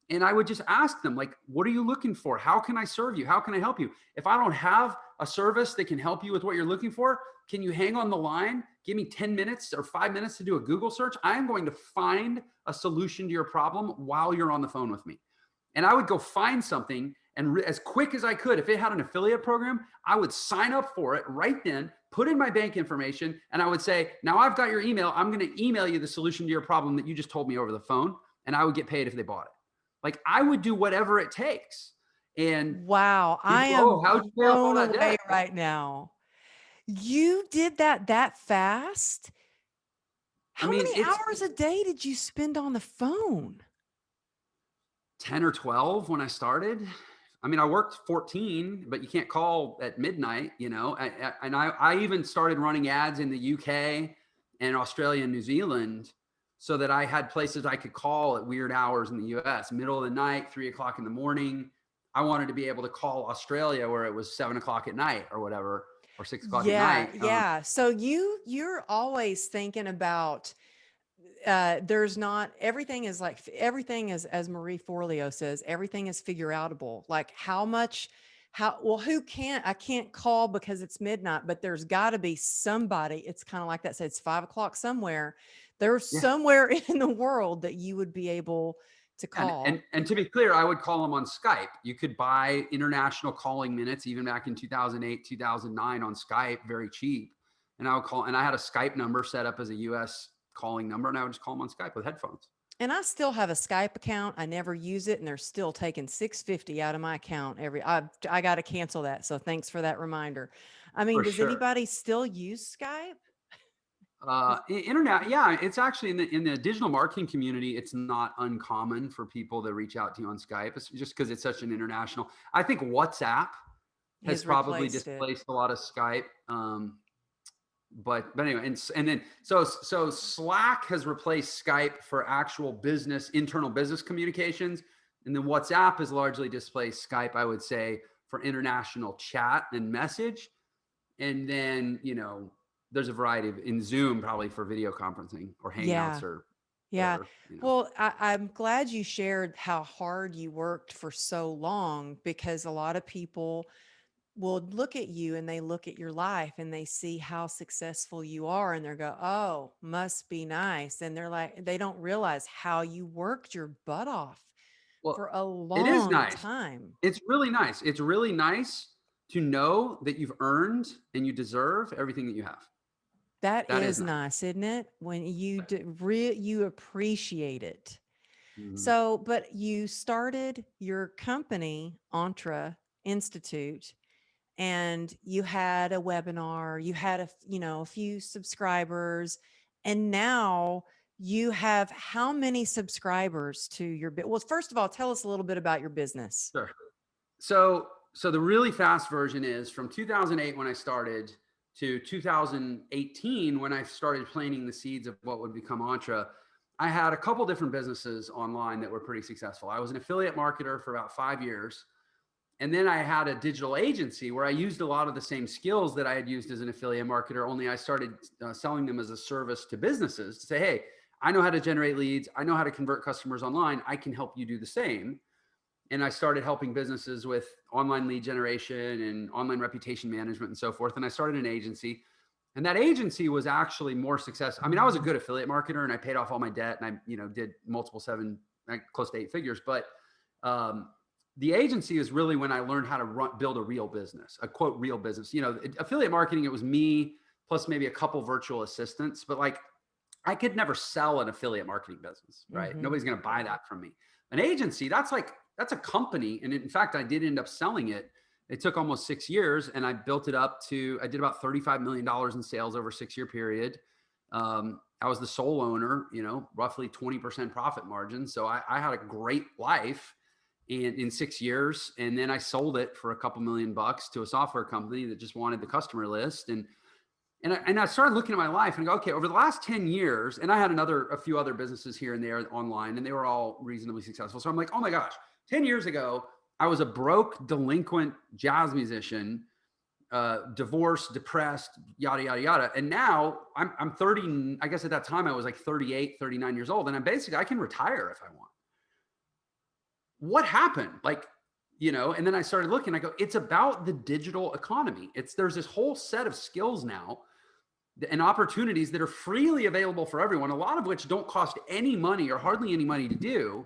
And I would just ask them, like, what are you looking for? How can I serve you? How can I help you? If I don't have a service that can help you with what you're looking for, can you hang on the line? Give me 10 minutes or 5 minutes to do a Google search. I am going to find a solution to your problem while you're on the phone with me. And I would go find something, and as quick as I could, if it had an affiliate program, I would sign up for it right then, put in my bank information, and I would say, now I've got your email. I'm going to email you the solution to your problem that you just told me over the phone. And I would get paid if they bought it. Like, I would do whatever it takes. And Wow, I people, oh, am how'd you pay off all blown that away debt? right now. You did that fast? I How mean, many hours a day did you spend on the phone? 10 or 12 when I started. I mean, I worked 14, but you can't call at midnight, and I even started running ads in the UK and Australia and New Zealand so that I had places I could call at weird hours in the US, middle of the night, 3 o'clock in the morning. I wanted to be able to call Australia where it was 7 o'clock at night or whatever, or 6 o'clock at Yeah, night. yeah. So you're always thinking about there's not everything is like everything is, as Marie Forleo says, everything is figure outable. Like how much, how well, who can't, I can't call because it's midnight, but there's got to be somebody. It's kind of like that. Say it's 5 o'clock somewhere. There's Yeah. somewhere in the world that you would be able to call. And to be clear, I would call them on Skype. You could buy international calling minutes even back in 2008, 2009 on Skype, very cheap. And I would call, and I had a Skype number set up as a US calling number, and I would just call them on Skype with headphones. And I still have a Skype account. I never use it, and they're still taking 650 out of my account I got to cancel that. So thanks for that reminder. I mean, For does sure. anybody still use Skype? Internet, yeah, it's actually in the digital marketing community. It's not uncommon for people to reach out to you on Skype. It's just because it's such an international. I think WhatsApp has Has probably replaced it. displaced a lot of Skype. But anyway, and then so Slack has replaced Skype for actual business, internal business communications, and then WhatsApp has largely displaced Skype, I would say, for international chat and message. And then there's a variety of in Zoom probably for video conferencing or Hangouts Yeah. or Yeah. whatever. Well, I'm glad you shared how hard you worked for so long, because a lot of people will look at you and they look at your life and they see how successful you are and they go, oh, must be nice. And they're like, they don't realize how you worked your butt off Well, for a it is long nice. time. It's really nice. It's really nice to know that you've earned and you deserve everything that you have. That That is is nice. nice, isn't it? When you you appreciate it. Mhm. So, but you started your company, ENTREInstitute, and you had a webinar, you had a few subscribers, and now you have how many subscribers to your well, first of all, tell us a little bit about your business. Sure. So the really fast version is from 2008 when I started to 2018 when I started planting the seeds of what would become Entre. I had a couple different businesses online that were pretty successful. I was an affiliate marketer for about 5 years. And then I had a digital agency where I used a lot of the same skills that I had used as an affiliate marketer, only I started selling them as a service to businesses to say, hey, I know how to generate leads. I know how to convert customers online. I can help you do the same. And I started helping businesses with online lead generation and online reputation management and so forth. And I started an agency, and that agency was actually more successful. I mean, I was a good affiliate marketer and I paid off all my debt and I, did multiple close to 8 figures. But the agency is really when I learned how to build a real business, a quote, real business. Affiliate marketing, it was me plus maybe a couple virtual assistants, but like I could never sell an affiliate marketing business, right? Mm-hmm. Nobody's going to buy that from me. An agency, that's a company. And in fact, I did end up selling it. It took almost 6 years and I built it up to, I did about $35 million in sales over a 6-year period. I was the sole owner, roughly 20% profit margin. So I had a great life in 6 years. And then I sold it for a couple $1 million to a software company that just wanted the customer list. And And I started looking at my life and go, okay, over the last 10 years, and I had a few other businesses here and there online, and they were all reasonably successful. So I'm like, oh my gosh, 10 years ago, I was a broke, delinquent jazz musician, divorced, depressed, yada, yada, yada. And now I'm 30, I guess at that time I was like 38, 39 years old. And I can retire if I want. What happened? Like, and then I started looking, I go, it's about the digital economy. There's this whole set of skills now and opportunities that are freely available for everyone, a lot of which don't cost any money or hardly any money to do,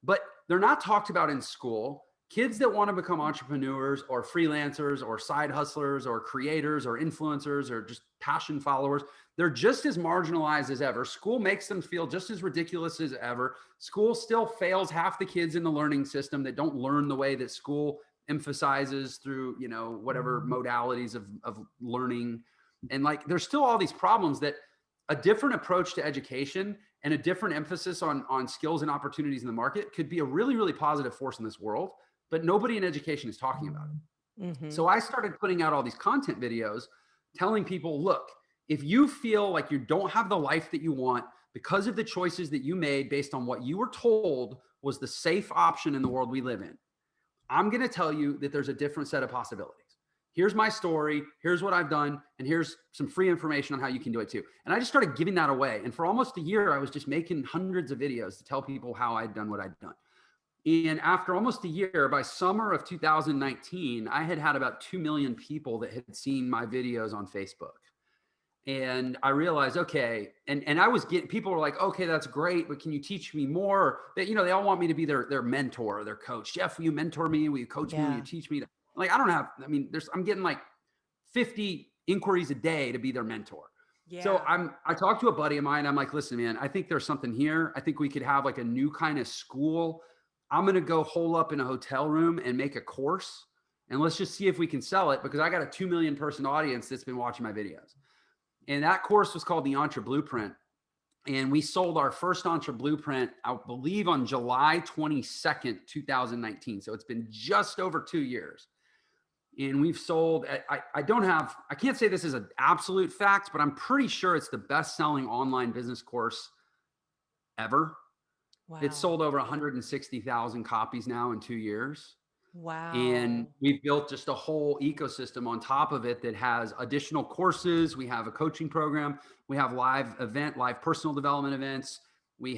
but they're not talked about in school. Kids that want to become entrepreneurs or freelancers or side hustlers or creators or influencers or just passion followers, they're just as marginalized as ever. School makes them feel just as ridiculous as ever. School still fails half the kids in the learning system that don't learn the way that school emphasizes through, whatever modalities of learning. And like, there's still all these problems that a different approach to education and a different emphasis on skills and opportunities in the market could be a really, really positive force in this world, but nobody in education is talking about it. Mm-hmm. So I started putting out all these content videos telling people, look, if you feel like you don't have the life that you want because of the choices that you made based on what you were told was the safe option in the world we live in, I'm going to tell you that there's a different set of possibilities. Here's my story. Here's what I've done. And here's some free information on how you can do it too. And I just started giving that away. And for almost a year, I was just making hundreds of videos to tell people how I'd done what I'd done. And after almost a year, by summer of 2019, I had about 2 million people that had seen my videos on Facebook. And I realized, okay, and I was people were like, okay, that's great, but can you teach me more? That, they all want me to be their mentor or their coach. Jeff, will you mentor me? Will you coach me? Will you teach me? Like, I'm getting like 50 inquiries a day to be their mentor. Yeah. So I talked to a buddy of mine. I'm like, listen, man, I think there's something here. I think we could have like a new kind of school. I'm going to go hole up in a hotel room and make a course. And let's just see if we can sell it, because I got a 2 million person audience that's been watching my videos. And that course was called the ENTREBlueprint. And we sold our first ENTREBlueprint, I believe, on July 22nd, 2019. So it's been just over 2 years. And we've sold, I can't say this is an absolute fact, but I'm pretty sure it's the best selling online business course ever. Wow. It's sold over 160,000 copies now in 2 years. Wow. And we've built just a whole ecosystem on top of it that has additional courses. We have a coaching program. We have live personal development events. We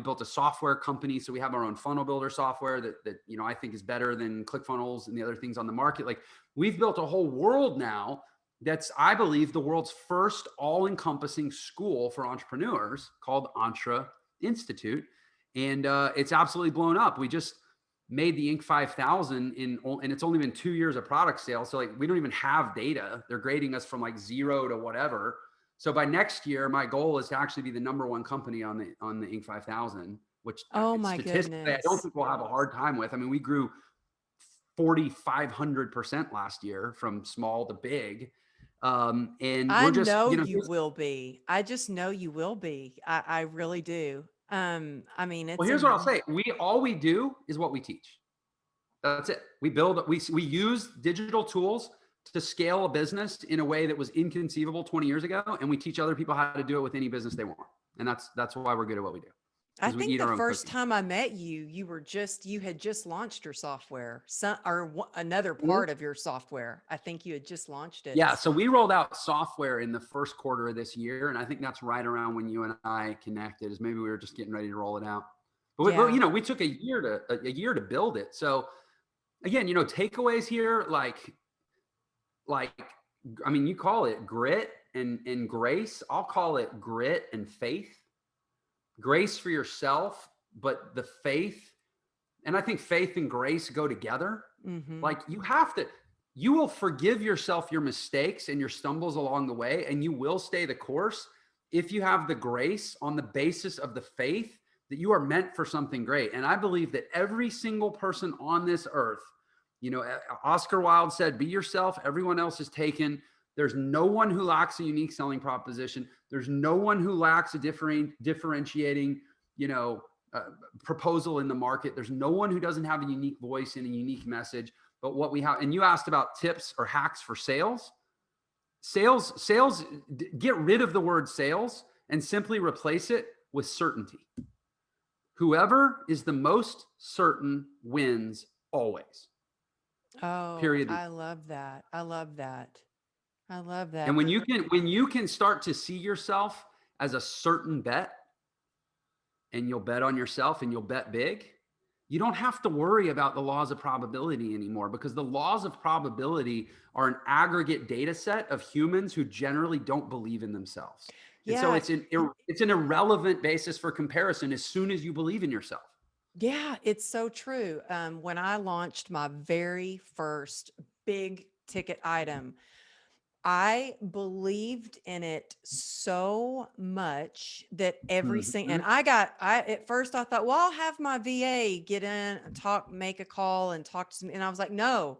built a software company. So we have our own funnel builder software that I think is better than ClickFunnels and the other things on the market. Like, we've built a whole world now that's, I believe, the world's first all-encompassing school for entrepreneurs called ENTREInstitute. And it's absolutely blown up. We just made the Inc. 5000 and it's only been 2 years of product sales. So like, we don't even have data. They're grading us from like 0 to whatever. So by next year, my goal is to actually be the number one company on the Inc. 5000, which statistically, I don't think we'll have a hard time with. I mean, we grew 4,500% last year from small to big. And I know you will be. I just know you will be. I really do. It's here's what I'll say. All we do is what we teach. That's it. We use digital tools to scale a business in a way that was inconceivable 20 years ago. And we teach other people how to do it with any business they want. And that's why we're good at what we do. I think the first time I met you, you had just launched your software, another part of your software. I think you had just launched it. Yeah. So we rolled out software in the first quarter of this year. And I think that's right around when you and I connected, is maybe we were just getting ready to roll it out. But we took a year to build it. So again, takeaways here, you call it grit and grace. I'll call it grit and faith. Grace for yourself, but the faith, and I think faith and grace go together. Mm-hmm. Like, you will forgive yourself your mistakes and your stumbles along the way, and you will stay the course if you have the grace on the basis of the faith that you are meant for something great. And I believe that every single person on this earth, Oscar Wilde said, be yourself, everyone else is taken. There's no one who lacks a unique selling proposition. There's no one who lacks a differentiating, proposal in the market. There's no one who doesn't have a unique voice and a unique message. But what we have, and you asked about tips or hacks for sales. Get rid of the word sales and simply replace it with certainty. Whoever is the most certain wins always. Oh, Period. I love that. I love that. I love And that. when you can start to see yourself as a certain bet, and you'll bet on yourself and you'll bet big, you don't have to worry about the laws of probability anymore, because the laws of probability are an aggregate data set of humans who generally don't believe in themselves. And so Yeah. it's an irrelevant basis for comparison as soon as you believe in yourself. Yeah, it's so true. When I launched my very first big ticket item, I believed in it so much that and Mhm. I at first I thought, well, I'll have my VA get in, talk, make a call and talk to some, and I was like, no,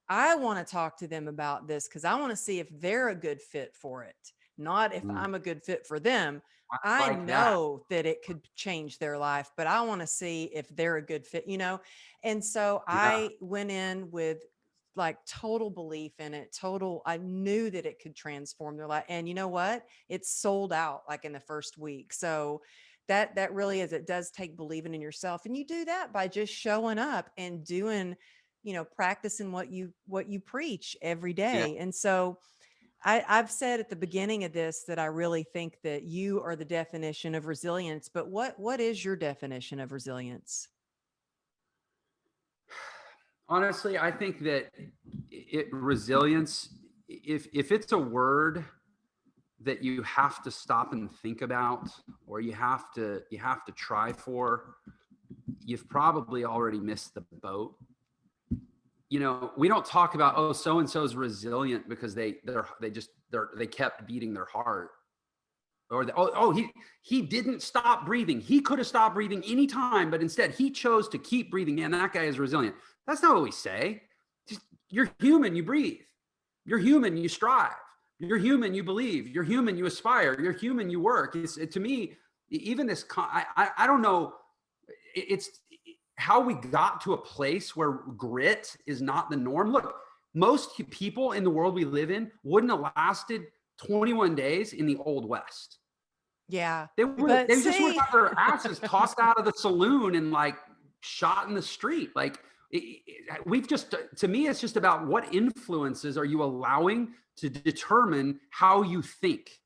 I want to talk to them about this because I want to see if they're a good fit for it, not if Mm. I'm a good fit for them. I I like that. know that it could change their life, but I want to see if they're a good fit, you know? And so Yeah. I went in with like total belief in it, I knew that it could transform their life. And you know what? It's sold out like in the first week. So that really is, it does take believing in yourself. And you do that by just showing up and doing, practicing what you preach every Yeah. day. And so I've said at the beginning of this that I really think that you are the definition of resilience. But what is your definition of resilience? Honestly, I think that resilience, if it's a word that you have to stop and think about, or you have to try for, you've probably already missed the boat. We don't talk about, oh, so and so is resilient because they kept beating their heart, or he didn't stop breathing. He could have stopped breathing anytime, but instead he chose to keep breathing. And that guy is resilient. That's not what we say. Just, you're human, you breathe. You're human, you strive. You're human, you believe. You're human, you aspire. You're human, you work. To me, even this, I don't know. It's how we got to a place where grit is not the norm. Look, most people in the world we live in wouldn't have lasted 21 days in the old West. Yeah. But They just would see, have got their asses tossed out of the saloon and like shot in the street. Like to me, it's just about what influences are you allowing to determine how you think.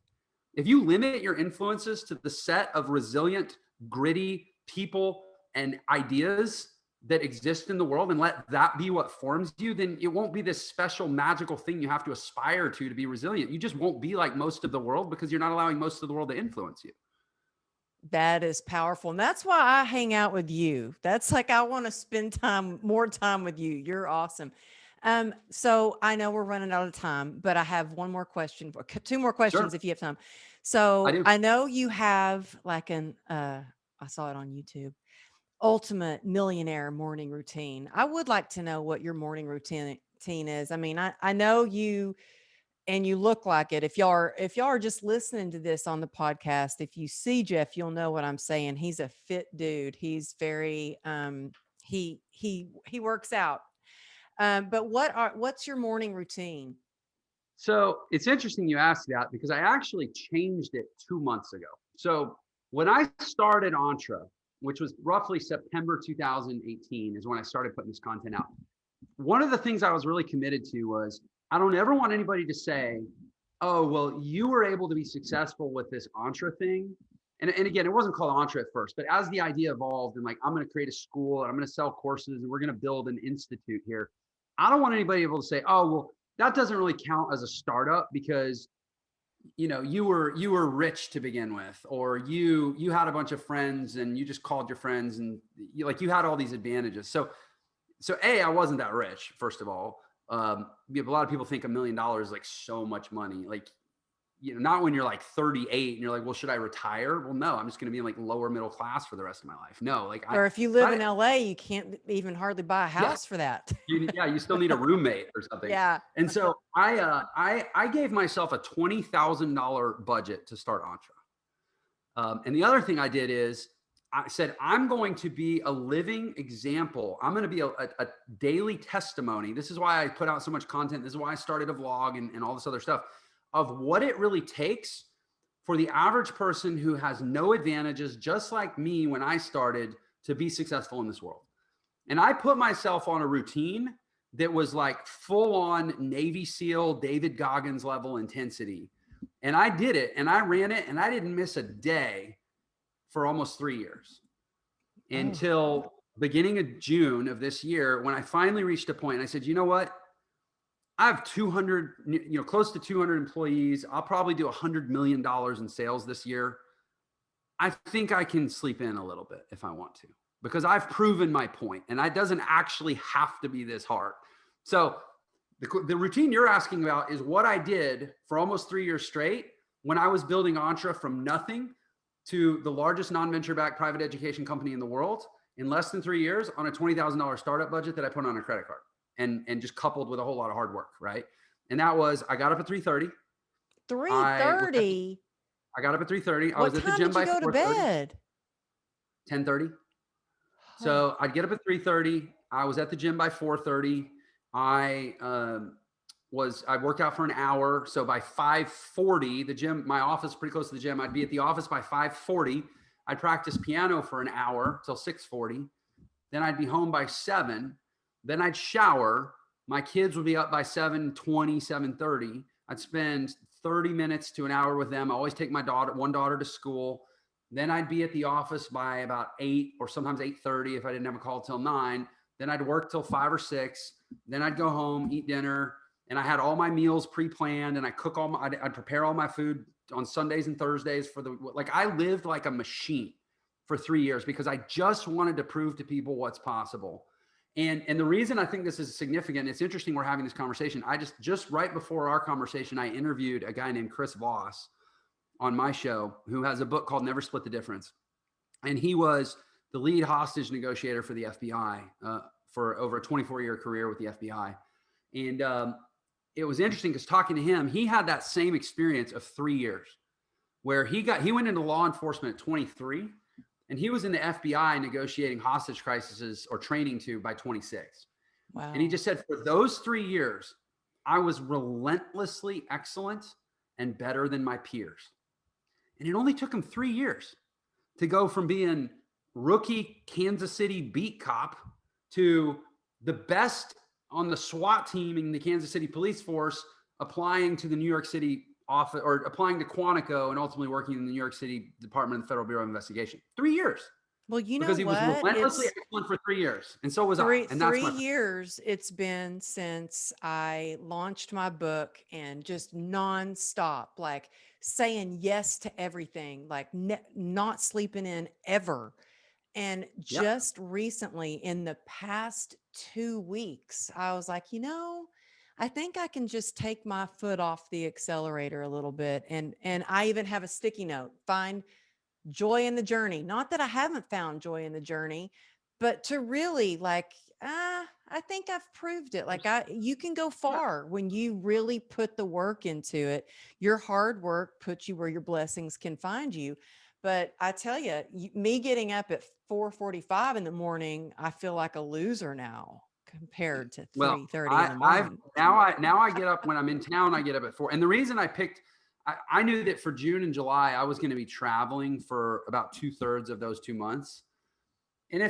If you limit your influences to the set of resilient, gritty people and ideas that exist in the world, and let that be what forms you, then it won't be this special magical thing you have to aspire to be resilient. You just won't be like most of the world because you're not allowing most of the world to influence you. that is powerful. And that's why I hang out with you. That's like, I want to spend more time with you. You're awesome. So I know we're running out of time, but I have one more question, two more questions Sure, if you have time. I So do. I know you have like I saw it on YouTube, ultimate millionaire morning routine. I would like to know what your morning routine is. I mean, I know you, and you look like it. If y'all are just listening to this on the podcast, if you see Jeff, you'll know what I'm saying. He's a fit dude. He's very he works out. But what's your morning routine? So it's interesting you asked that, because I actually changed it 2 months ago. So when I started Entre, which was roughly September 2018, is when I started putting this content out. One of the things I was really committed to was, I don't ever want anybody to say, oh, well, you were able to be successful with this Entre thing. And again, it wasn't called Entre at first, but as the idea evolved and like, I'm going to create a school and I'm going to sell courses and we're going to build an institute here. I don't want anybody able to say, oh, well, that doesn't really count as a startup because you were rich to begin with, or you had a bunch of friends and you just called your friends and you had all these advantages. So I wasn't that rich, first of all. A lot of people think $1 million is like so much money. Like, not when you're like 38 and you're like, well, should I retire? Well, no, I'm just going to be in like lower middle class for the rest of my life. No, like Or if you so live in LA, you can't even hardly buy a yeah, house for that. you still need a roommate or something. Yeah. And so I gave myself a $20,000 budget to start Entre. And the other thing I did is I said, I'm going to be a living example. I'm going to be a daily testimony. This is why I put out so much content. This is why I started a vlog and all this other stuff. of what it really takes for the average person who has no advantages, just like me when I started, to be successful in this world. And I put myself on a routine that was like full on Navy SEAL, David Goggins level intensity. And I did it and I ran it and I didn't miss a day for almost 3 years Oh, until beginning of June of this year, when I finally reached a point and I said, you know what? I have 200, close to 200 employees. I'll probably do $100 million in sales this year. I think I can sleep in a little bit if I want to, because I've proven my point and it doesn't actually have to be this hard. So the routine you're asking about is what I did for almost 3 years straight when I was building Entre from nothing to the largest non-venture backed private education company in the world in less than 3 years on a $20,000 startup budget that I put on a credit card and just coupled with a whole lot of hard work. Right. And that was, I got up at 3:30. I 3:30. got up at 3:30. I What was at the time gym did you by go to 4:30, bed? 10:30. Oh, So I'd get up at 3:30. I was at the gym by 4:30. I I worked out for an hour. So by 5:40, the gym, my office is pretty close to the gym. I'd be at the office by 5:40. I'd practice piano for an hour till 6:40. Then I'd be home by 7. Then I'd shower. My kids would be up by 7:20, 7:30. I'd spend 30 minutes to an hour with them. I always take my one daughter to school. Then I'd be at the office by about 8 or sometimes 8:30 if I didn't have a call till 9. Then I'd work till 5 or 6. Then I'd go home, eat dinner, and I had all my meals pre-planned, and I cook I'd prepare all my food on Sundays and Thursdays I lived like a machine for 3 years because I just wanted to prove to people what's possible. And the reason I think this is significant, it's interesting we're having this conversation. I just right before our conversation, I interviewed a guy named Chris Voss on my show, who has a book called Never Split the Difference. And he was the lead hostage negotiator for the FBI for over a 24-year career with the FBI. And it was interesting because talking to him, he had that same experience of 3 years where he went into law enforcement at 23, and he was in the FBI negotiating hostage crises or training to by 26. wow. And he just said, for those 3 years, I was relentlessly excellent and better than my peers. And it only took him 3 years to go from being rookie Kansas City beat cop to the best on the SWAT team in the Kansas City police force, applying to the New York City office, or applying to Quantico and ultimately working in the New York City Department of the Federal Bureau of Investigation. 3 years. Well, you know Because he was what? relentlessly It's excellent for 3 years. And so was I. three And that's three my years it's been since I launched my book, and just nonstop, like saying yes to everything, like not sleeping in ever. And Yep. just recently, in the past 2 weeks, I was like, I think I can just take my foot off the accelerator a little bit. And I even have a sticky note: find joy in the journey. Not that I haven't found joy in the journey, but to really I think I've proved it. You can go Yeah. far when you really put the work into it. Your hard work puts you where your blessings can find you. But I tell you, me getting up at 4:45 in the morning, I feel like a loser now compared to Well, 3:30 in I, the I've morning. now I get up when I'm in town. I get up at 4. And the reason I knew that for June and July I was going to be traveling for about 2/3 of those 2 months. And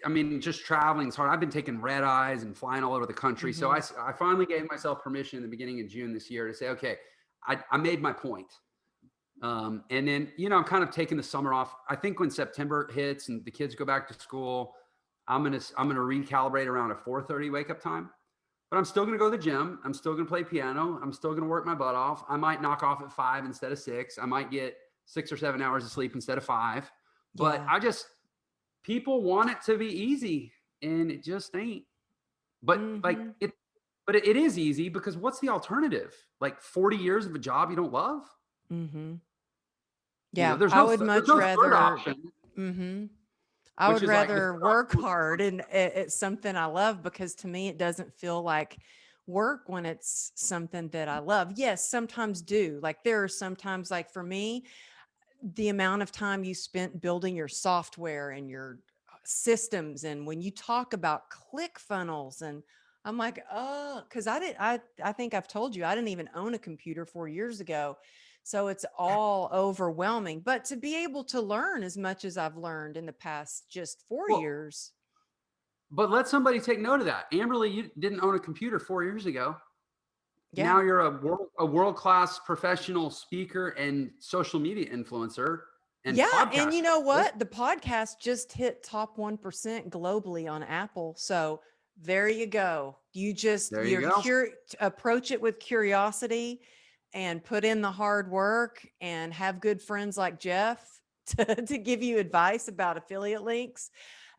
I mean, just traveling is hard. I've been taking red eyes and flying all over the country. So Mhm. I finally gave myself permission in the beginning of June this year to say, okay, I made my point. And then, I'm kind of taking the summer off. I think when September hits and the kids go back to school, I'm going to recalibrate around a 4:30 wake up time, but I'm still going to go to the gym. I'm still going to play piano. I'm still going to work my butt off. I might knock off at 5 instead of 6. I might get 6 or 7 hours of sleep instead of 5, but Yeah. people want it to be easy, and it just ain't. But Mhm. it is easy because what's the alternative? Like 40 years of a job you don't love? Mhm. Yeah, There's I no would there's much no third rather. option, Mhm. I which would is like the rather third work option. hard and it's something I love, because to me it doesn't feel like work when it's something that I love. Yes, sometimes do. Like there are sometimes, like for me, the amount of time you spent building your software and your systems, and when you talk about click funnels and I'm like, oh, because I think I've told you I didn't even own a computer 4 years ago. So it's all overwhelming. But to be able to learn as much as I've learned in the past just four Well, years, but let somebody take note of that. Amberly, you didn't own a computer 4 years ago. yeah. Now you're a world-class professional speaker and social media influencer and Yeah, and you podcaster. know what? The podcast just hit top 1% globally on Apple. So there you go. There you go. Approach it with curiosity and put in the hard work and have good friends like Jeff to give you advice about affiliate links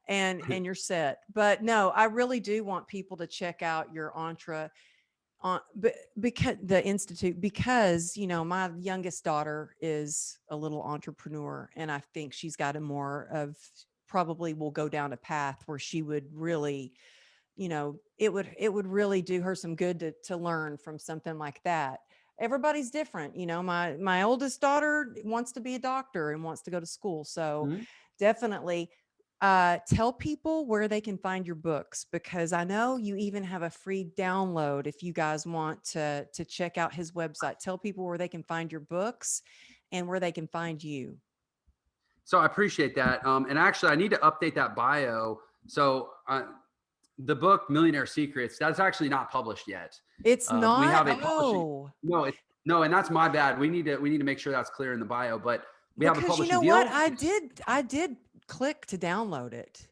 and you're set. But no, I really do want people to check out your on but because the institute, because my youngest daughter is a little entrepreneur and I think she's got a more of, probably will go down a path where she would really, it would really do her some good to learn from something like that. Everybody's different. My oldest daughter wants to be a doctor and wants to go to school, so Mhm. definitely tell people where they can find your books, because I know you even have a free download if you guys want to check out his website. Tell people where they can find your books and where they can find you. So I appreciate that. And actually, I need to update that bio. So the book Millionaire Secrets, that's actually not published yet. It's We not. have a publishing. Oh, No, no, and that's my bad. We need to make sure that's clear in the bio. But we have a because you publishing know what? deal. I did click to download it.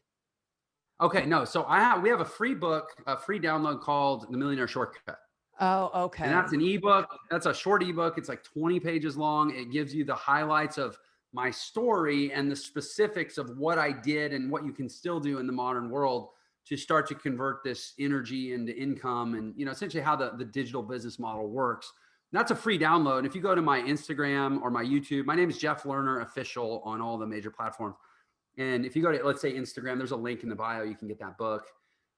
Okay, no. So we have a free book, a free download called The Millionaire Shortcut. Oh, And that's okay. an ebook. That's a short ebook. It's like 20 pages long. It gives you the highlights of my story and the specifics of what I did and what you can still do in the modern world to start to convert this energy into income, and essentially how the digital business model works. That's a free download. And if you go to my Instagram or my YouTube, my name is Jeff Lerner Official on all the major platforms. And if you go to, let's say, Instagram, there's a link in the bio. You can get that book.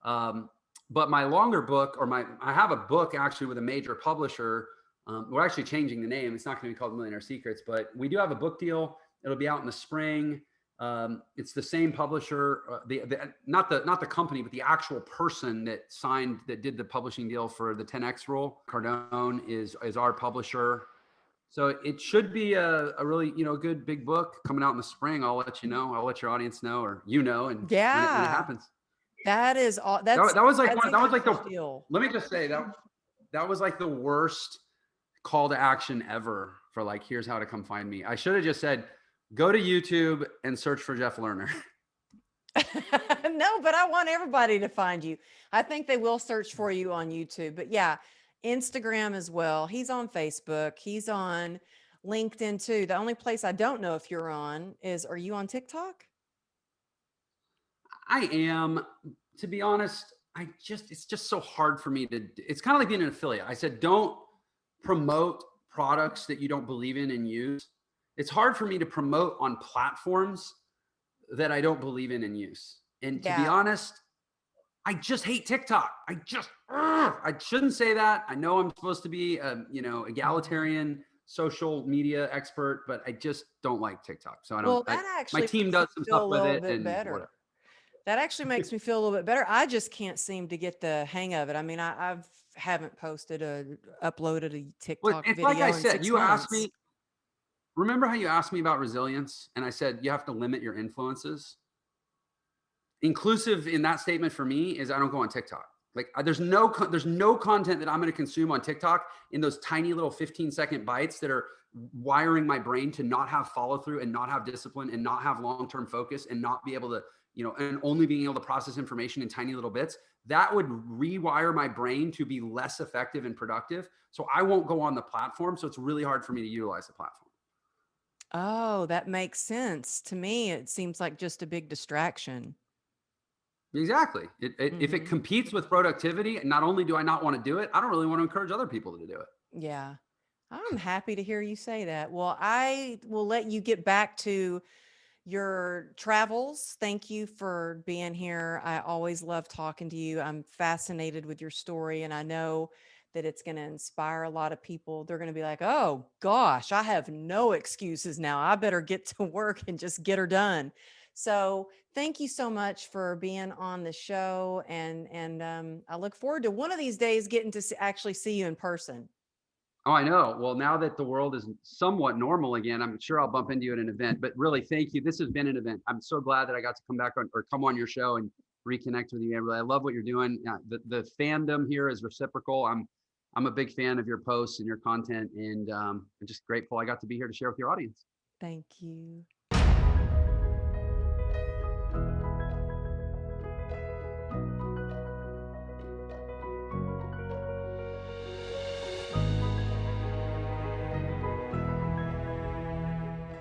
Um, but my longer book, I have a book actually with a major publisher. We're actually changing the name. It's not going to be called Millionaire Secrets, but we do have a book deal. It'll be out in the spring. It's the same publisher, not the company, but the actual person that did the publishing deal for the 10X rule. Cardone is our publisher. So it should be a really, good big book coming out in the spring. I'll let you know. I'll let your audience know, or and when it Yeah, happens. that is all. That was like That's a that was like huge the. deal. Let me just say that was like the worst call to action ever for like, here's how to come find me. I should have just said, go to YouTube and search for Jeff Lerner. No, but I want everybody to find you. I think they will search for you on YouTube. But yeah, Instagram as well. He's on Facebook. He's on LinkedIn too. The only place I don't know if you're on is, are you on TikTok? I am, to be honest, it's just so hard for me it's kind of like being an affiliate. I said, don't promote products that you don't believe in and use. It's hard for me to promote on platforms that I don't believe in and use. And to be Yeah. honest, I just hate TikTok. I shouldn't say that. I know I'm supposed to be egalitarian social media expert, but I just don't like TikTok. So Well, I that my actually team makes me does some feel stuff a with little it bit and better. whatever. That actually makes me feel a little bit better. I just can't seem to get the hang of it. I mean, I've haven't uploaded a Well, TikTok it's like I video in said, 6 months. remember how you asked me about resilience? And I said, you have to limit your influences. Inclusive in that statement for me is I don't go on TikTok. Like there's no content that I'm going to consume on TikTok in those tiny little 15-second bites that are wiring my brain to not have follow through and not have discipline and not have long-term focus and not be able to, and only being able to process information in tiny little bits. That would rewire my brain to be less effective and productive. So I won't go on the platform. So it's really hard for me to utilize the platform. Oh, that makes sense. To me, it seems like just a big distraction. Exactly. If it Hmm. competes with productivity, not only do I not want to do it, I don't really want to encourage other people to do it. Yeah. I'm happy to hear you say that. Well, I will let you get back to your travels. Thank you for being here. I always love talking to you. I'm fascinated with your story, and I know that it's going to inspire a lot of people. They're going to be like, oh gosh, I have no excuses now. I better get to work and just get her done. So thank you so much for being on the show. And I look forward to one of these days getting to actually see you in person. Oh, I know. Well, now that the world is somewhat normal again, I'm sure I'll bump into you at an event. But really, thank you. This has been an event. I'm so glad that I got to come back on or come on your show and reconnect with you. I love what you're doing. The fandom here is reciprocal. I'm a big fan of your posts and your content, and I'm just grateful I got to be here to share with your audience. Thank you.